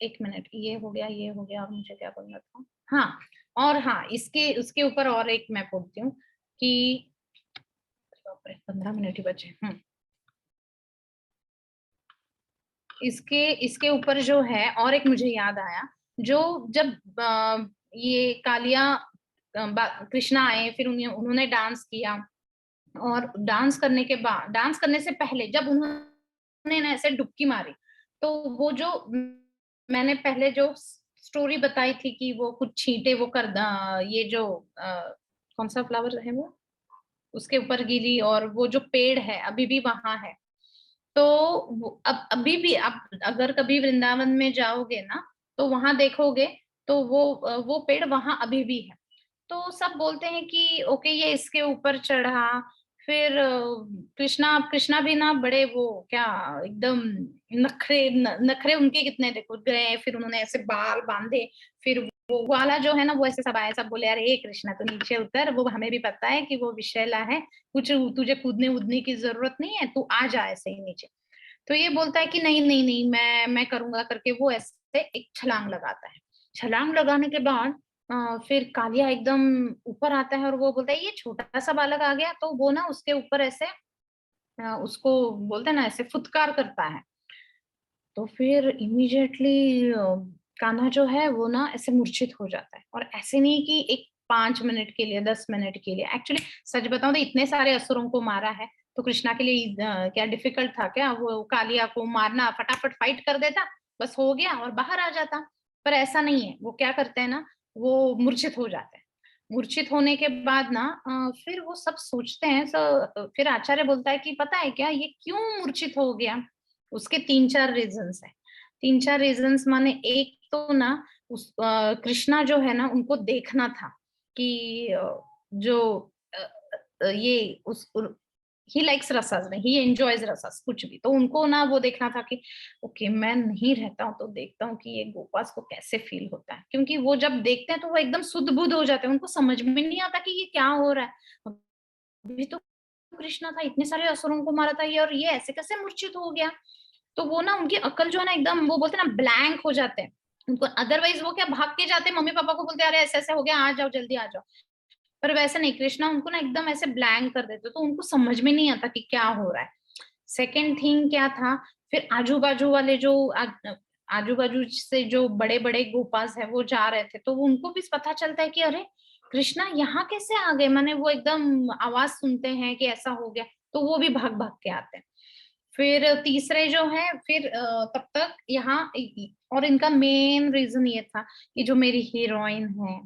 1 मिनट, ये हो गया, ये हो गया, और मुझे क्या बोलना था? हाँ, और हाँ, इसके उसके ऊपर और एक मैं बोलती हूँ कि 15 मिनट ही बचे। इसके इसके ऊपर जो है और एक मुझे याद आया, जो जब ये कालिया कृष्णा आए, फिर उन्होंने डांस किया, और डांस करने के बाद, डांस करने से पहले जब उन्होंने ना ऐसे डुबकी मारी, तो वो जो मैंने पहले जो स्टोरी बताई थी कि वो कुछ छींटे वो ये जो कौन सा फ्लावर है वो उसके ऊपर गिरी, और वो जो पेड़ है अभी भी वहां है। तो अब अभी भी आप अगर कभी वृंदावन में जाओगे ना, तो वहां देखोगे, तो वो पेड़ वहां अभी भी है। तो सब बोलते हैं कि ओके ये इसके ऊपर चढ़ा, फिर कृष्णा कृष्णा भी ना बड़े वो क्या, एकदम नखरे उनके कितने देखो गए, फिर उन्होंने ऐसे बाल बांधे, फिर वो वाला जो है ना, वो ऐसे सब आए, सब बोले अरे कृष्णा तो नीचे उतर, वो हमें भी पता है कि वो विषैला है, कुछ तुझे कूदने उदने की जरूरत नहीं है, तू आ जा ऐसे ही नीचे। तो ये बोलता है कि नहीं नहीं नहीं, मैं करूंगा करके वो ऐसे एक छलांग लगाता है। छलांग लगाने के बाद फिर कालिया एकदम ऊपर आता है और वो बोलता है ये छोटा सा बालक आ गया, तो वो ना उसके ऊपर ऐसे उसको बोलते हैं ना ऐसे फुटकार करता है। तो फिर इमीडिएटली कान्हा जो है वो ना ऐसे मूर्छित हो जाता है, और ऐसे नहीं कि एक 5 मिनट के लिए 10 मिनट के लिए, एक्चुअली सच बताऊं तो इतने सारे असुरों को मारा है, तो कृष्णा के लिए क्या डिफिकल्ट था क्या, वो कालिया को मारना, फटाफट फाइट कर देता, बस हो गया और बाहर आ जाता। पर ऐसा नहीं है, वो क्या करते हैं ना, वो मूर्छित हो जाते हैं। मूर्छित होने के बाद ना फिर वो सब सोचते हैं, फिर आचार्य बोलता है कि पता है क्या ये क्यों मूर्छित हो गया। उसके 3-4 रीजंस है। 3-4 रीजंस माने, एक तो ना कृष्णा जो है ना उनको देखना था कि जो ये उस ही लाइक्स रसस, ही एंजॉयज रसस कुछ भी, तो उनको ना वो देखना था कि ओके मैं नहीं रहता हूँ तो देखता हूँ कि ये गोपास को कैसे फील होता है, क्योंकि वो जब देखते हैं तो वो एकदम शुद्ध बुद्ध हो जाते हैं, उनको समझ में नहीं आता कि ये क्या हो रहा है। अभी तो कृष्णा था, इतने सारे असुरों को मारा था ये, और ये ऐसे कैसे मूर्छित हो गया। तो वो ना उनकी अकल जो है ना एकदम, वो बोलते हैं ना ब्लैंक हो जाते हैं उनको, अदरवाइज वो क्या भाग के जाते, मम्मी पापा को बोलते अरे ऐसे ऐसे हो गया, आ जाओ जल्दी आ जाओ। पर वैसे नहीं, कृष्णा उनको ना एकदम ऐसे ब्लैंक कर देते, तो उनको समझ में नहीं आता कि क्या हो रहा है। सेकेंड थिंग क्या था, फिर आजू बाजू वाले जो आजू बाजू से जो बड़े बड़े गोपास है वो जा रहे थे, तो वो उनको भी पता चलता है कि अरे कृष्णा यहाँ कैसे आ गए, माने वो एकदम आवाज सुनते हैं कि ऐसा हो गया, तो वो भी भाग भाग के आते हैं। फिर तीसरे जो है, फिर तब तक यहाँ और इनका मेन रीजन ये था कि जो मेरी हीरोइन है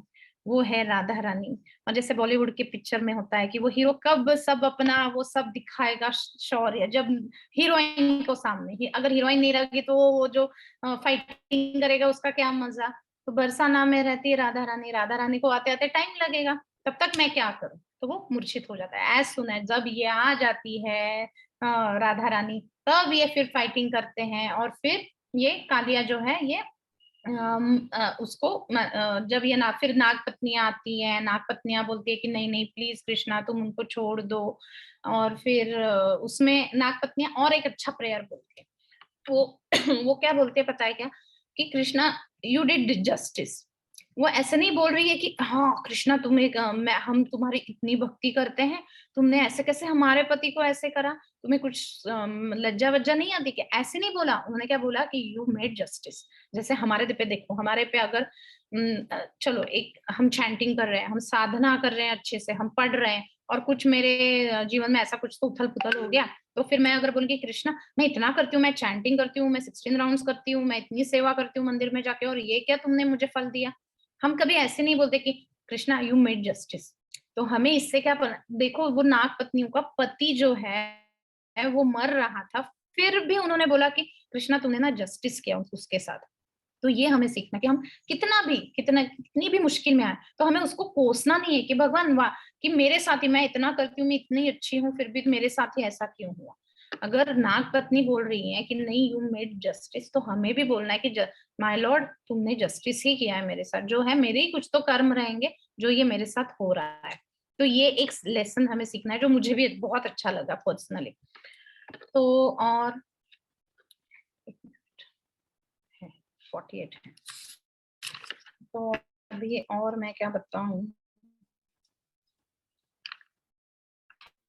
वो है राधा रानी। और जैसे बॉलीवुड के पिक्चर में होता है कि वो हीरो कब सब अपना वो सब दिखाएगा शौर्य, जब हीरोइन को सामने ही, अगर हीरोइन नहीं रहेगी तो वो जो फाइटिंग करेगा उसका क्या मजा। तो बरसाना में रहती है राधा रानी, राधा रानी को आते आते टाइम लगेगा, तब तक मैं क्या करूं, तो वो मूर्छित हो जाता है। एज सुन एज जब ये आ जाती है राधा रानी, तब ये फिर फाइटिंग करते हैं, और फिर ये कालिया जो है ये उसको जब ये ना फिर नाग पत्नियां आती हैं, नाग पत्नियां बोलती है कि नहीं नहीं प्लीज कृष्णा तुम उनको छोड़ दो। और फिर उसमें नाग पत्नियां और एक अच्छा प्रेयर बोलती है, वो वो क्या बोलते हैं पता है क्या, कि कृष्णा यू डिड जस्टिस। वो ऐसे नहीं बोल रही है कि हाँ कृष्णा तुम्हें मैं हम तुम्हारी इतनी भक्ति करते हैं, तुमने ऐसे कैसे हमारे पति को ऐसे करा, तुम्हें कुछ लज्जा वज्जा नहीं आती क्या, ऐसे नहीं बोला। उन्होंने क्या बोला कि यू मेड जस्टिस। जैसे हमारे पे देखो, हमारे पे अगर चलो एक हम चैंटिंग कर रहे हैं, हम साधना कर रहे हैं, अच्छे से हम पढ़ रहे हैं, और कुछ मेरे जीवन में ऐसा कुछ तो उथल पुथल हो गया, तो फिर मैं अगर बोलूँ कि कृष्णा मैं इतना करती हूँ, मैं चैंटिंग करती हूँ, मैं 16 राउंड्स करती हूँ, मैं इतनी सेवा करती हूँ मंदिर में जाके, और ये क्या तुमने मुझे फल दिया। हम कभी ऐसे नहीं बोलते कि कृष्णा यू मेड जस्टिस। तो हमें इससे क्या देखो वो नाग पत्नियों का पति जो है वो मर रहा था, फिर भी उन्होंने बोला कि कृष्णा तुमने ना जस्टिस किया उसके साथ। तो ये हमें सीखना कि हम कितनी भी मुश्किल में आए तो हमें उसको कोसना नहीं है कि भगवान वाह, कि मेरे साथ ही मैं इतना करती हूँ, मैं इतनी अच्छी हूँ, फिर भी मेरे साथ ही ऐसा क्यों हुआ। अगर नाग पत्नी बोल रही है कि नहीं यू मेड जस्टिस, तो हमें भी बोलना है कि माय लॉर्ड तुमने जस्टिस ही किया है मेरे साथ, जो है मेरे ही कुछ तो कर्म रहेंगे जो ये मेरे साथ हो रहा है। तो ये एक लेसन हमें सीखना है, जो मुझे भी बहुत अच्छा लगा पर्सनली। तो और 48 है, तो अभी और मैं क्या बताऊं।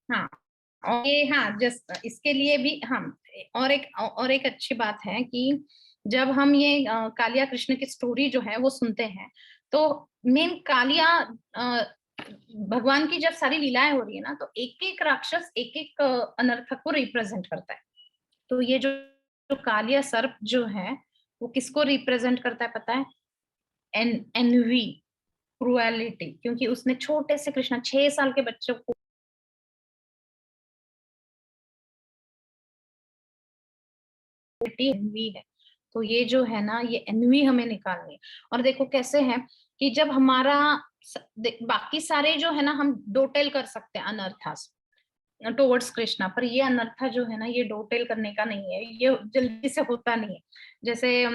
हाँ, और ये हाँ जस्ट इसके लिए भी हम और एक अच्छी बात है कि जब हम ये कालिया कृष्ण की स्टोरी जो है वो सुनते हैं, तो मेन कालिया भगवान की जब सारी लीलाएं हो रही है ना, तो एक एक राक्षस एक एक अनर्थक को रिप्रेजेंट करता है। तो ये जो कालिया सर्प जो है वो किसको रिप्रेजेंट करता है पता है, एनवी, क्रुएलिटी, क्योंकि उसने छोटे से कृष्ण 6 साल के बच्चों को एनवी है। तो ये जो है ना ये एनवी हमें निकालनी है। और देखो कैसे है कि जब हमारा बाकी सारे जो है ना हम डोटेल कर सकते हैं अनर्थास टुवर्ड्स कृष्णा, पर ये अनर्था जो है ना ये डोटेल करने का नहीं है, ये जल्दी से होता नहीं है। जैसे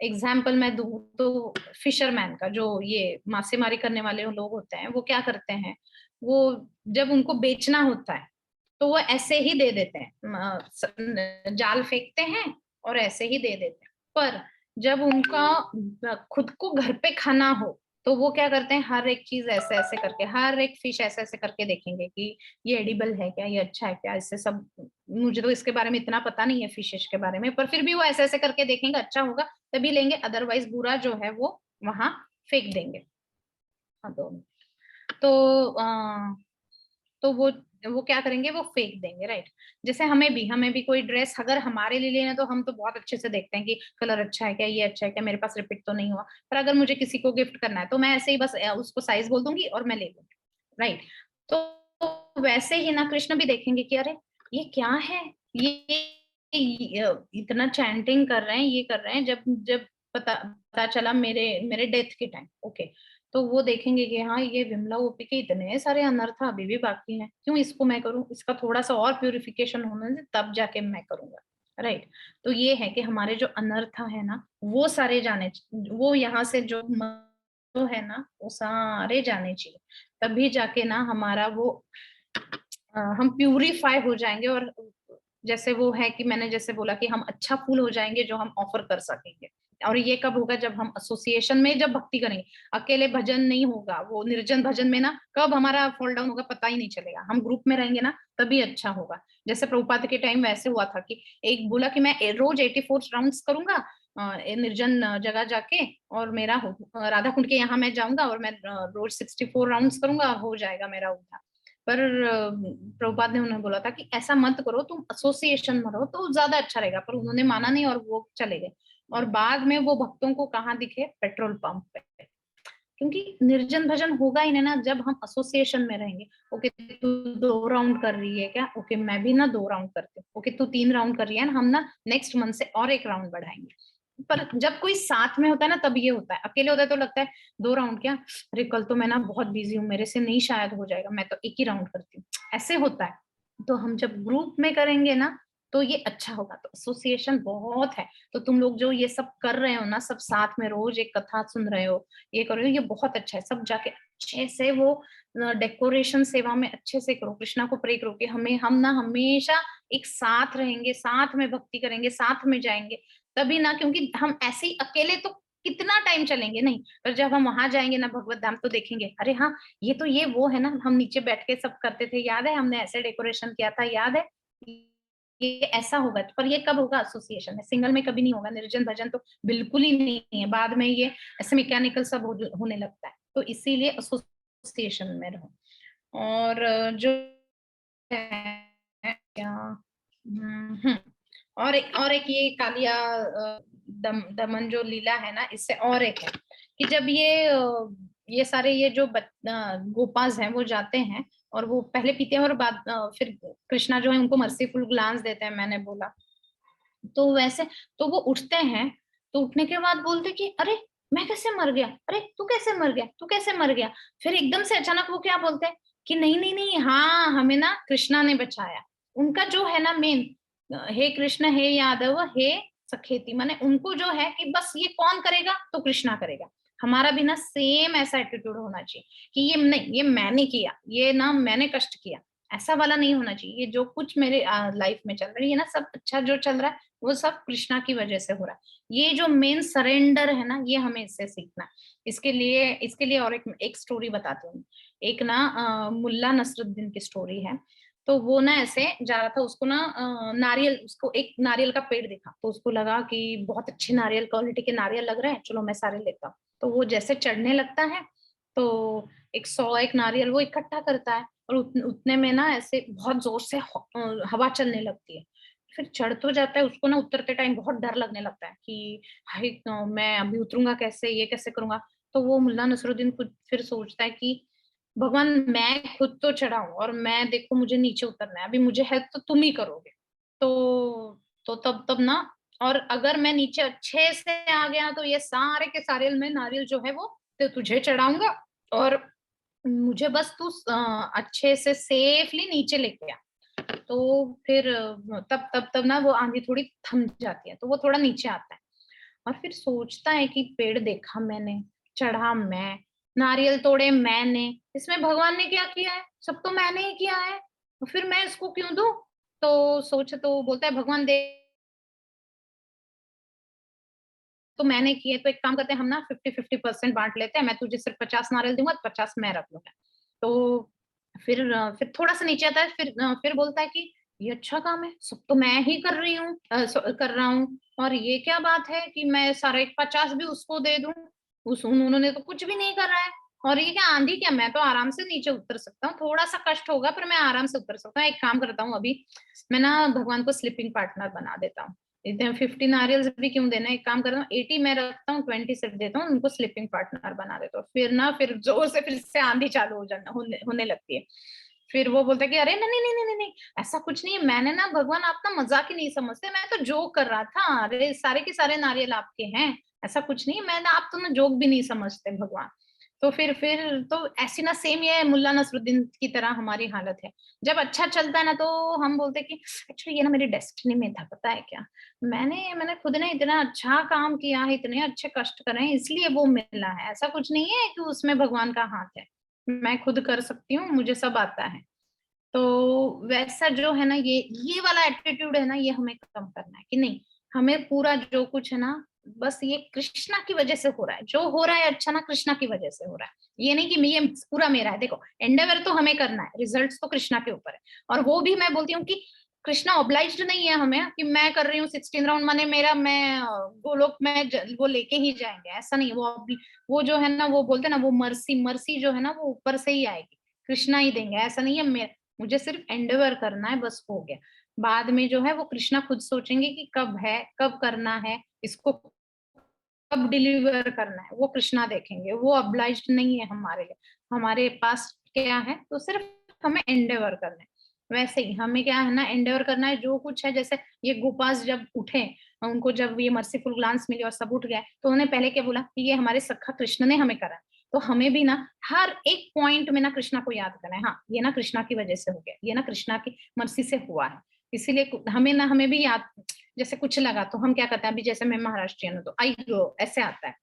एग्जाम्पल मैं दूं तो फिशरमैन का, जो ये मासेमारी करने वाले लोग होते हैं, वो क्या करते हैं, वो जब उनको बेचना होता है तो वो ऐसे ही दे देते हैं, जाल फेंकते हैं और ऐसे ही दे देते हैं। पर जब उनका खुद को घर पे खाना हो तो वो क्या करते हैं, हर एक चीज ऐसे ऐसे करके, हर एक फिश ऐसे ऐसे करके देखेंगे कि ये एडिबल है क्या, ये अच्छा है क्या, इससे सब, मुझे तो इसके बारे में इतना पता नहीं है फिशेस के बारे में, पर फिर भी वो ऐसे ऐसे करके देखेंगे, अच्छा होगा तभी लेंगे, अदरवाइज बुरा जो है वो वहां फेंक देंगे। हाँ तो तो वो क्या करेंगे, वो फेंक देंगे, राइट। जैसे हमें भी कोई ड्रेस अगर हमारे लिए लेना, तो हम तो बहुत अच्छे से देखते हैं कि कलर अच्छा है क्या, ये अच्छा है क्या, मेरे पास रिपीट तो नहीं हुआ। पर अगर मुझे किसी को गिफ्ट करना है तो मैं ऐसे ही बस उसको साइज बोल दूंगी और मैं ले लूंगी, राइट। तो वैसे ही ना कृष्ण भी देखेंगे कि अरे ये क्या है, ये इतना चैंटिंग कर रहे हैं, ये कर रहे हैं, जब जब पता पता चला मेरे मेरे डेथ के टाइम, ओके, तो वो देखेंगे कि हाँ ये विमला ओपी के इतने सारे अनर्थ अभी भी बाकी हैं, क्यों इसको मैं करूं, इसका थोड़ा सा और प्यूरिफिकेशन होने दे तब जाके मैं करूंगा, राइट। तो ये है कि हमारे जो अनर्थ है ना वो सारे जाने, वो यहाँ से जो है ना वो सारे जाने चाहिए, तभी जाके ना हमारा वो हम प्यूरिफाई हो जाएंगे। और जैसे वो है कि मैंने जैसे बोला कि हम अच्छा फूल हो जाएंगे जो हम ऑफर कर सकेंगे। और ये कब होगा, जब हम एसोसिएशन में जब भक्ति करेंगे, अकेले भजन नहीं होगा, वो निर्जन भजन में ना कब हमारा फॉल डाउन होगा पता ही नहीं चलेगा, हम ग्रुप में रहेंगे ना तभी अच्छा होगा। जैसे प्रभुपाद के टाइम वैसे हुआ था कि एक बोला कि मैं रोज 84 राउंड्स करूंगा निर्जन जगह जाके, और मेरा राधा कुंड के यहाँ मैं जाऊंगा और मैं रोज 64 राउंड्स करूंगा, हो जाएगा मेरा उद्धार। पर प्रभुपाद ने उन्हें बोला था कि ऐसा मत करो, तुम एसोसिएशन में रहो तो ज्यादा अच्छा रहेगा, पर उन्होंने माना नहीं और वो चले गए। और बाद में वो भक्तों को कहाँ दिखे, पेट्रोल पंप पे, क्योंकि निर्जन भजन होगा ही नहीं ना जब हम एसोसिएशन में रहेंगे। ओके तू 2 राउंड कर रही है क्या, ओके मैं भी ना 2 राउंड करती हूँ, ओके तू 3 राउंड कर रही है ना, हम ना नेक्स्ट मंथ से और एक राउंड बढ़ाएंगे। पर जब कोई साथ में होता है ना तब ये होता है, अकेले होता है तो लगता है 2 राउंड क्या, अरे कल तो मैं ना बहुत बिजी हूँ, मेरे से नहीं शायद हो जाएगा, मैं तो एक ही राउंड करती हूँ, ऐसे होता है। तो हम जब ग्रुप में करेंगे ना तो ये अच्छा होगा। तो एसोसिएशन बहुत है, तो तुम लोग जो ये सब कर रहे हो ना, सब साथ में रोज एक कथा सुन रहे हो, ये करो, ये बहुत अच्छा है। सब जाके अच्छे से वो डेकोरेशन सेवा में अच्छे से करो, कृष्णा को प्रे करो कि हम ना हमेशा एक साथ रहेंगे, साथ में भक्ति करेंगे, साथ में जाएंगे, तभी ना, क्योंकि हम ऐसे ही अकेले तो कितना टाइम चलेंगे नहीं, पर जब हम वहां जाएंगे ना भगवत धाम तो देखेंगे, अरे हाँ ये तो ये वो है ना, हम नीचे बैठ के सब करते थे, याद है हमने ऐसे डेकोरेशन किया था, याद है, ये ऐसा होगा। पर ये कब होगा, एसोसिएशन में, सिंगल में कभी नहीं होगा। निर्जन भजन तो बिल्कुल ही नहीं है, बाद में ये ऐसे मैकेनिकल सब होने लगता है, तो इसीलिए एसोसिएशन में रहो। और जो है क्या, और एक ये कालिया दमन जो लीला है ना, इससे और एक है कि जब ये सारे ये जो गोपास हैं वो जाते हैं और वो पहले पीते हैं और बाद फिर कृष्णा जो है उनको मर्सीफुल ग्लांस देते हैं, मैंने बोला। तो वैसे तो वो उठते हैं, तो उठने के बाद बोलते कि अरे मैं कैसे मर गया, अरे तू कैसे मर गया, तू कैसे मर गया। फिर एकदम से अचानक वो क्या बोलते हैं कि नहीं नहीं नहीं, हाँ हमें ना कृष्णा ने बचाया। उनका जो है ना मेन, हे कृष्ण हे यादव हे सखेती, माने उनको जो है कि बस ये कौन करेगा तो कृष्णा करेगा। हमारा भी ना सेम ऐसा एटीट्यूड होना चाहिए कि ये नहीं, ये मैंने किया, ये ना मैंने कष्ट किया, ऐसा वाला नहीं होना चाहिए। ये जो कुछ मेरे लाइफ में चल रही है ना, सब अच्छा जो चल रहा है वो सब कृष्णा की वजह से हो रहा है। ये जो मेन सरेंडर है ना, ये हमें इससे सीखना है। इसके लिए और एक स्टोरी बताती हूँ। एक ना मुल्ला नसरुद्दीन की स्टोरी है। तो वो ना ऐसे जा रहा था, उसको ना नारियल, उसको एक नारियल का पेड़ दिखा, तो उसको लगा कि बहुत अच्छे नारियल, क्वालिटी के नारियल लग रहे हैं, चलो मैं सारे लेता हूँ। तो वो जैसे चढ़ने लगता है तो 101 नारियल वो इकट्ठा करता है, और उतने में ना ऐसे बहुत जोर से हवा चलने लगती है। फिर चढ़ तो जाता है, उसको ना उतरते टाइम बहुत डर लगने लगता है कि हाय मैं अभी उतरूंगा कैसे, ये कैसे करूंगा। तो वो मुल्ला नसरुद्दीन खुद फिर सोचता है कि भगवान मैं खुद तो चढ़ा हूं और मैं देखो मुझे नीचे उतरना है, अभी मुझे हेल्प तो तुम ही करोगे। तो तब तब ना, और अगर मैं नीचे अच्छे से आ गया तो ये सारे के सारे मैं नारियल जो है वो तो तुझे चढ़ाऊंगा, और मुझे बस तू अच्छे से सेफली नीचे लेके आ। तो फिर तब ना वो आंधी थोड़ी थम जाती है, तो वो थोड़ा नीचे आता है। और फिर सोचता है कि पेड़ देखा मैंने, चढ़ा मैं, नारियल तोड़े मैंने, इसमें भगवान ने क्या किया है? सब तो मैंने ही किया है, तो फिर मैं इसको क्यों दूं? तो सोचे तो बोलता है भगवान देख तो मैंने किए, तो एक काम करते हैं हम ना 50-50% बांट लेते हैं, मैं तुझे सिर्फ 50 नारियल दूंगा, 50 मैं रख लूंगा। तो फिर थोड़ा सा नीचे आता है, फिर बोलता है कि ये अच्छा काम है, सब तो मैं ही कर रही हूँ, कर रहा हूँ, और ये क्या बात है कि मैं सारे 50 भी उसको दे दूं, उन्होंने तो कुछ भी नहीं करा है, और ये क्या आंधी क्या, मैं तो आराम से नीचे उतर सकता हूँ, थोड़ा सा कष्ट होगा पर मैं आराम से उतर सकता हूँ। एक काम करता हूँ, अभी मैं ना भगवान को स्लीपिंग पार्टनर बना देता हूँ, इतने 50 नारियल भी क्यों देना, एक काम करता हूँ 80 मैं रखता हूँ, 20 सिर्फ देता हूँ, उनको स्लीपिंग पार्टनर बना देता हूँ। फिर जोर से फिर से आंधी चालू होने लगती है। फिर वो बोलता है कि अरे नहीं नहीं नहीं नहीं नहीं, ऐसा कुछ नहीं है, मैंने ना, भगवान आप ना मजाक ही नहीं समझते, मैं तो जोक कर रहा था, अरे सारे के सारे नारियल आपके हैं, ऐसा कुछ नहीं, मैं ना, आप तो ना जोक भी नहीं समझते भगवान। तो फिर तो ऐसी ना सेम ये मुल्ला नसरुद्दीन की तरह हमारी हालत है। जब अच्छा चलता है ना तो हम बोलते हैं कि एक्चुअली ये ना मेरी डेस्टिनी में था, पता है क्या, मैंने खुद ने इतना अच्छा काम किया है, इतने अच्छे कष्ट करे हैं, इसलिए वो मिला है, ऐसा कुछ नहीं है कि उसमें भगवान का हाथ है, मैं खुद कर सकती हूँ, मुझे सब आता है। तो वैसा जो है ना, ये वाला एटीट्यूड है ना, ये हमें कम करना है कि नहीं, हमें पूरा जो कुछ है ना, बस ये कृष्णा की वजह से हो रहा है, जो हो रहा है अच्छा ना, कृष्णा की वजह से हो रहा है, ये नहीं कि ये पूरा मेरा है। देखो एंडेवर तो हमें करना है, रिजल्ट्स तो कृष्णा के ऊपर है, और वो भी मैं बोलती हूँ कि कृष्णा ऑब्लाइज्ड नहीं है हमें कि मैं कर रही हूँ 16 राउंड माने मेरा, मैं गोलोक में वो लेके ही जाएंगे, ऐसा नहीं। वो जो है ना, वो बोलते हैं ना, वो मर्सी जो है ना, वो ऊपर से ही आएगी, कृष्णा ही देंगे, ऐसा नहीं है। मुझे सिर्फ एंडेवर करना है, बस हो गया। बाद में जो है वो कृष्णा खुद सोचेंगे कि कब है, कब करना है, इसको कब डिलीवर करना है, वो कृष्णा देखेंगे, वो ऑब्लाइज्ड नहीं है हमारे लिए। हमारे पास क्या है, तो सिर्फ हमें एंडेवर करना है। वैसे ही हमें क्या है ना, एंडेवर करना है जो कुछ है। जैसे ये गोपास जब उठे, उनको जब ये मर्सीफुल ग्लांस मिली और सब उठ गए, तो उन्होंने पहले क्या बोला कि ये हमारे सखा कृष्ण ने हमें करा। तो हमें भी ना हर एक पॉइंट में ना कृष्णा को याद करना है, हाँ ये ना कृष्णा की वजह से हो गया, ये ना कृष्णा की मर्सी से हुआ है, इसीलिए हमें भी याद। जैसे कुछ लगा तो हम क्या करते हैं, अभी जैसे मैं महाराष्ट्रियन हूँ तो आई गो ऐसे आता है,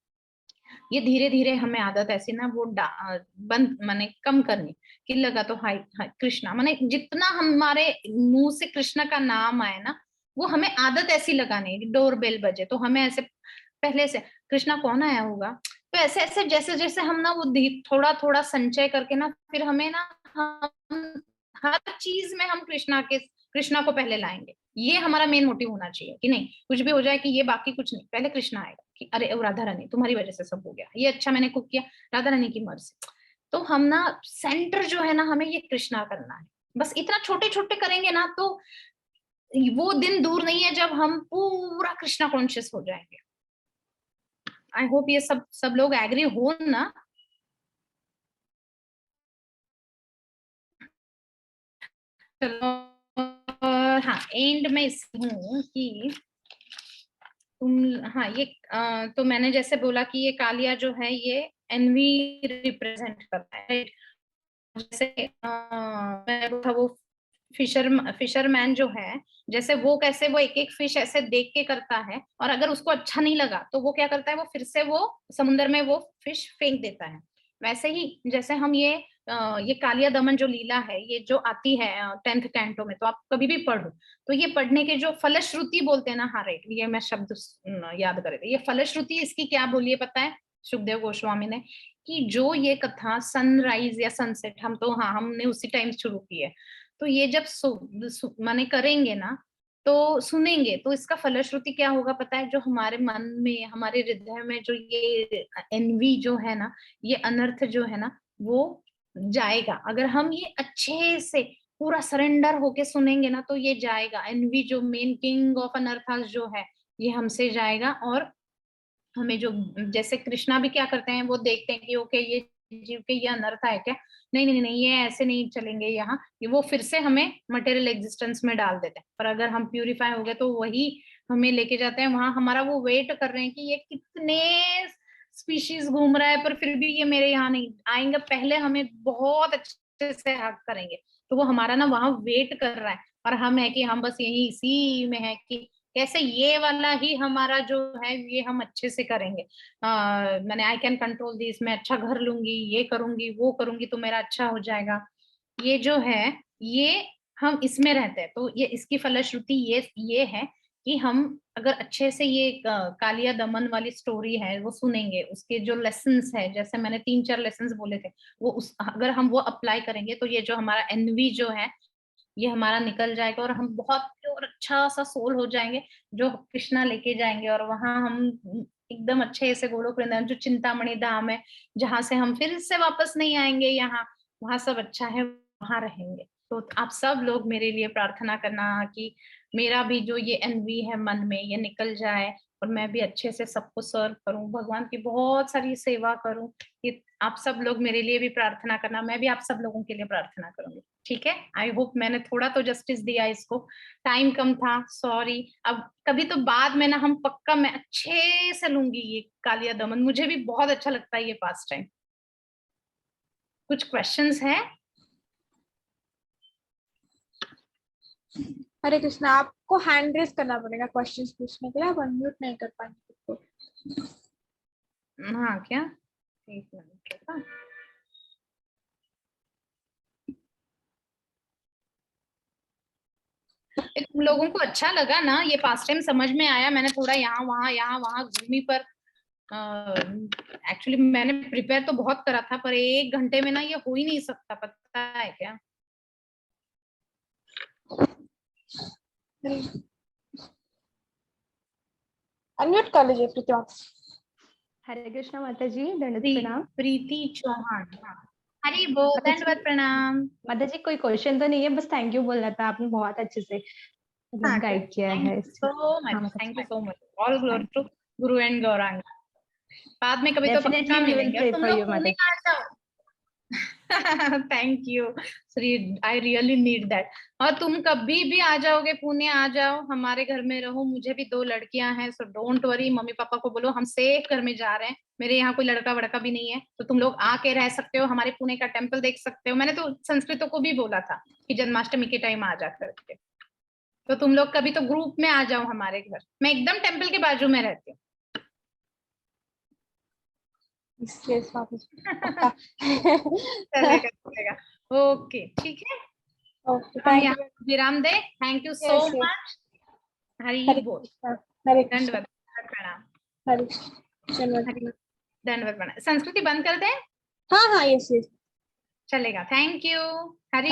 ये धीरे धीरे हमें आदत ऐसी ना वो बंद माने कम करनी, कि लगा तो हाय हाय कृष्णा, माने जितना हमारे मुंह से कृष्णा का नाम आए ना, वो हमें आदत ऐसी लगानी है, डोरबेल बजे तो हमें ऐसे पहले से कृष्णा कौन आया होगा, तो ऐसे ऐसे जैसे जैसे हम ना वो थोड़ा थोड़ा संचय करके ना, फिर हमें ना, हम हर चीज में हम कृष्णा को पहले लाएंगे। ये हमारा मेन मोटिव होना चाहिए कि नहीं, कुछ भी हो जाए कि ये बाकी कुछ नहीं, पहले कृष्णा आएगा कि अरे ओ राधा रानी तुम्हारी वजह से सब हो गया, ये अच्छा मैंने कुक किया, राधा रानी की मर्जी। तो हम ना सेंटर जो है ना, हमें ये कृष्णा करना है, बस इतना छोटे छोटे करेंगे ना, तो वो दिन दूर नहीं है जब हम पूरा कृष्णा कॉन्शियस हो जाएंगे। आई होप ये सब लोग एग्री हो ना। चलो हाँ एंड में हूँ कि तुम, हाँ ये तो मैंने जैसे बोला कि ये कालिया जो है ये एनवी रिप्रेजेंट करता है। जैसे मैं था वो फिशरमैन जो है, जैसे वो कैसे वो एक एक फिश ऐसे देख के करता है, और अगर उसको अच्छा नहीं लगा तो वो क्या करता है, वो फिर से वो समुद्र में वो फिश फेंक देता है। वैसे ही जैसे हम ये कालिया दमन जो लीला है, ये जो आती है 10th कैंटो में, तो आप कभी भी पढ़ो, तो ये पढ़ने के जो फलश्रुति बोलते हैं ना, हाँ राइट, ये मैं शब्द याद करे थे, ये फलश्रुति इसकी क्या बोली है पता है सुखदेव गोस्वामी ने, कि जो ये कथा सनराइज या सनसेट, हम तो हाँ हमने उसी टाइम शुरू की है, तो ये जब माने करेंगे ना, तो सुनेंगे, तो इसका फलश्रुति क्या होगा पता है, जो हमारे मन में, हमारे हृदय में जो ये एनवी जो है ना, ये अनर्थ जो है ना, वो जाएगा। अगर हम ये अच्छे से पूरा सरेंडर होके सुनेंगे ना, तो ये जाएगा, एनवी जो मेन किंग ऑफ अनर्थास जो है, ये हमसे जाएगा। और हमें जो, जैसे कृष्णा भी क्या करते हैं, वो देखते हैं कि ओके ये जीव के ये अनर्थ है क्या, नहीं नहीं नहीं ये ऐसे नहीं चलेंगे यहाँ, ये वो फिर से हमें मटेरियल एग्जिस्टेंस में डाल देते हैं। पर अगर हम प्यूरिफाई हो गए तो वही हमें लेके जाते हैं वहां, हमारा वो वेट कर रहे हैं कि ये कितने स्पीशीज घूम रहा है, पर फिर भी ये मेरे यहाँ नहीं आएंगे, पहले हमें बहुत अच्छे से हक करेंगे, तो वो हमारा ना वहां वेट कर रहा है, और हम है कि हम बस यही इसी में है कि कैसे ये वाला ही हमारा जो है ये हम अच्छे से करेंगे। मैंने आई कैन कंट्रोल दिस, मैं अच्छा घर लूंगी, ये करूंगी वो करूंगी तो मेरा अच्छा हो जाएगा। ये जो है ये हम इसमें रहते हैं, तो ये इसकी फलश्रुति ये है कि हम अगर अच्छे से ये कालिया दमन वाली स्टोरी है वो सुनेंगे, उसके जो लेसन्स है, जैसे मैंने 3-4 लेसन्स बोले थे, वो उस अगर हम वो अप्लाई करेंगे तो ये जो हमारा एनवी जो है ये हमारा निकल जाएगा और हम बहुत प्योर अच्छा सा सोल हो जाएंगे, जो कृष्णा लेके जाएंगे। और वहां हम एकदम अच्छे से गोलोक वृंदावन जो चिंतामणि धाम है, जहां से हम फिर से वापस नहीं आएंगे यहाँ, वहां सब अच्छा है, वहां रहेंगे। तो आप सब लोग मेरे लिए प्रार्थना करना कि मेरा भी जो ये एनवी है मन में ये निकल जाए और मैं भी अच्छे से सबको सर्व करूं, भगवान की बहुत सारी सेवा करूं। ये आप सब लोग मेरे लिए भी प्रार्थना करना, मैं भी आप सब लोगों के लिए प्रार्थना करूंगी। ठीक है, आई होप मैंने थोड़ा तो जस्टिस दिया इसको, टाइम कम था, सॉरी। अब कभी तो बाद में ना हम पक्का मैं अच्छे से लूंगी ये कालिया दमन, मुझे भी बहुत अच्छा लगता है ये पास टाइम। कुछ क्वेश्चंस है? हरे कृष्णा, आपको हैंड रेस करना पड़ेगा क्वेश्चंस पूछने के लिए, आप अनम्यूट नहीं कर पाएंगे खुद को। हाँ क्या, एक मिनट रुको। तुम लोगों को अच्छा लगा ना ये पास टाइम, समझ में आया? मैंने थोड़ा यहाँ वहां घूमी, पर एक्चुअली मैंने प्रिपेयर तो बहुत करा था, पर 1 घंटे में ना ये हो ही नहीं सकता, पता है क्या? अनम्यूट कर लीजिए प्रीति। हरे कृष्णा माता जी, दंडवत प्रणाम। प्रीति चौहान, हाँ। हरी बोल, दंडवत प्रणाम। माता जी कोई क्वेश्चन तो नहीं है, बस थैंक यू बोलना था, आपने बहुत अच्छे से गाइड किया है। So much, thank you so much. All glory to guru and Gauranga. बाद में कभी तो पक्का मिलेंगे। और तुम लोग पुणे आ जाओ। Thank you Shri, I really need that. और तुम कभी भी आ जाओगे पुणे, आ जाओ, हमारे घर में रहो। मुझे भी 2 लड़कियां हैं, so don't worry. Mummy papa को बोलो हम सेफ घर में जा रहे हैं, मेरे यहाँ कोई लड़का वड़का भी नहीं है, तो तुम लोग आके रह सकते हो, हमारे पुणे का टेम्पल देख सकते हो। मैंने तो संस्कृतों को भी बोला था कि जन्माष्टमी के टाइम आ जा करके, तो तुम लोग कभी तो ग्रुप में आ जाओ हमारे घर, मैं एकदम टेम्पल के बाजू में रहती हूँ। चलेगा चलेगा, ओके ठीक है। हम यहाँ विराम दे। Thank you so much. Hari बोल, दंडवत प्रणाम। दंडवत प्रणाम। संस्कृति बंद कर दे? हाँ हाँ, यस यस, चलेगा। Thank you. हरि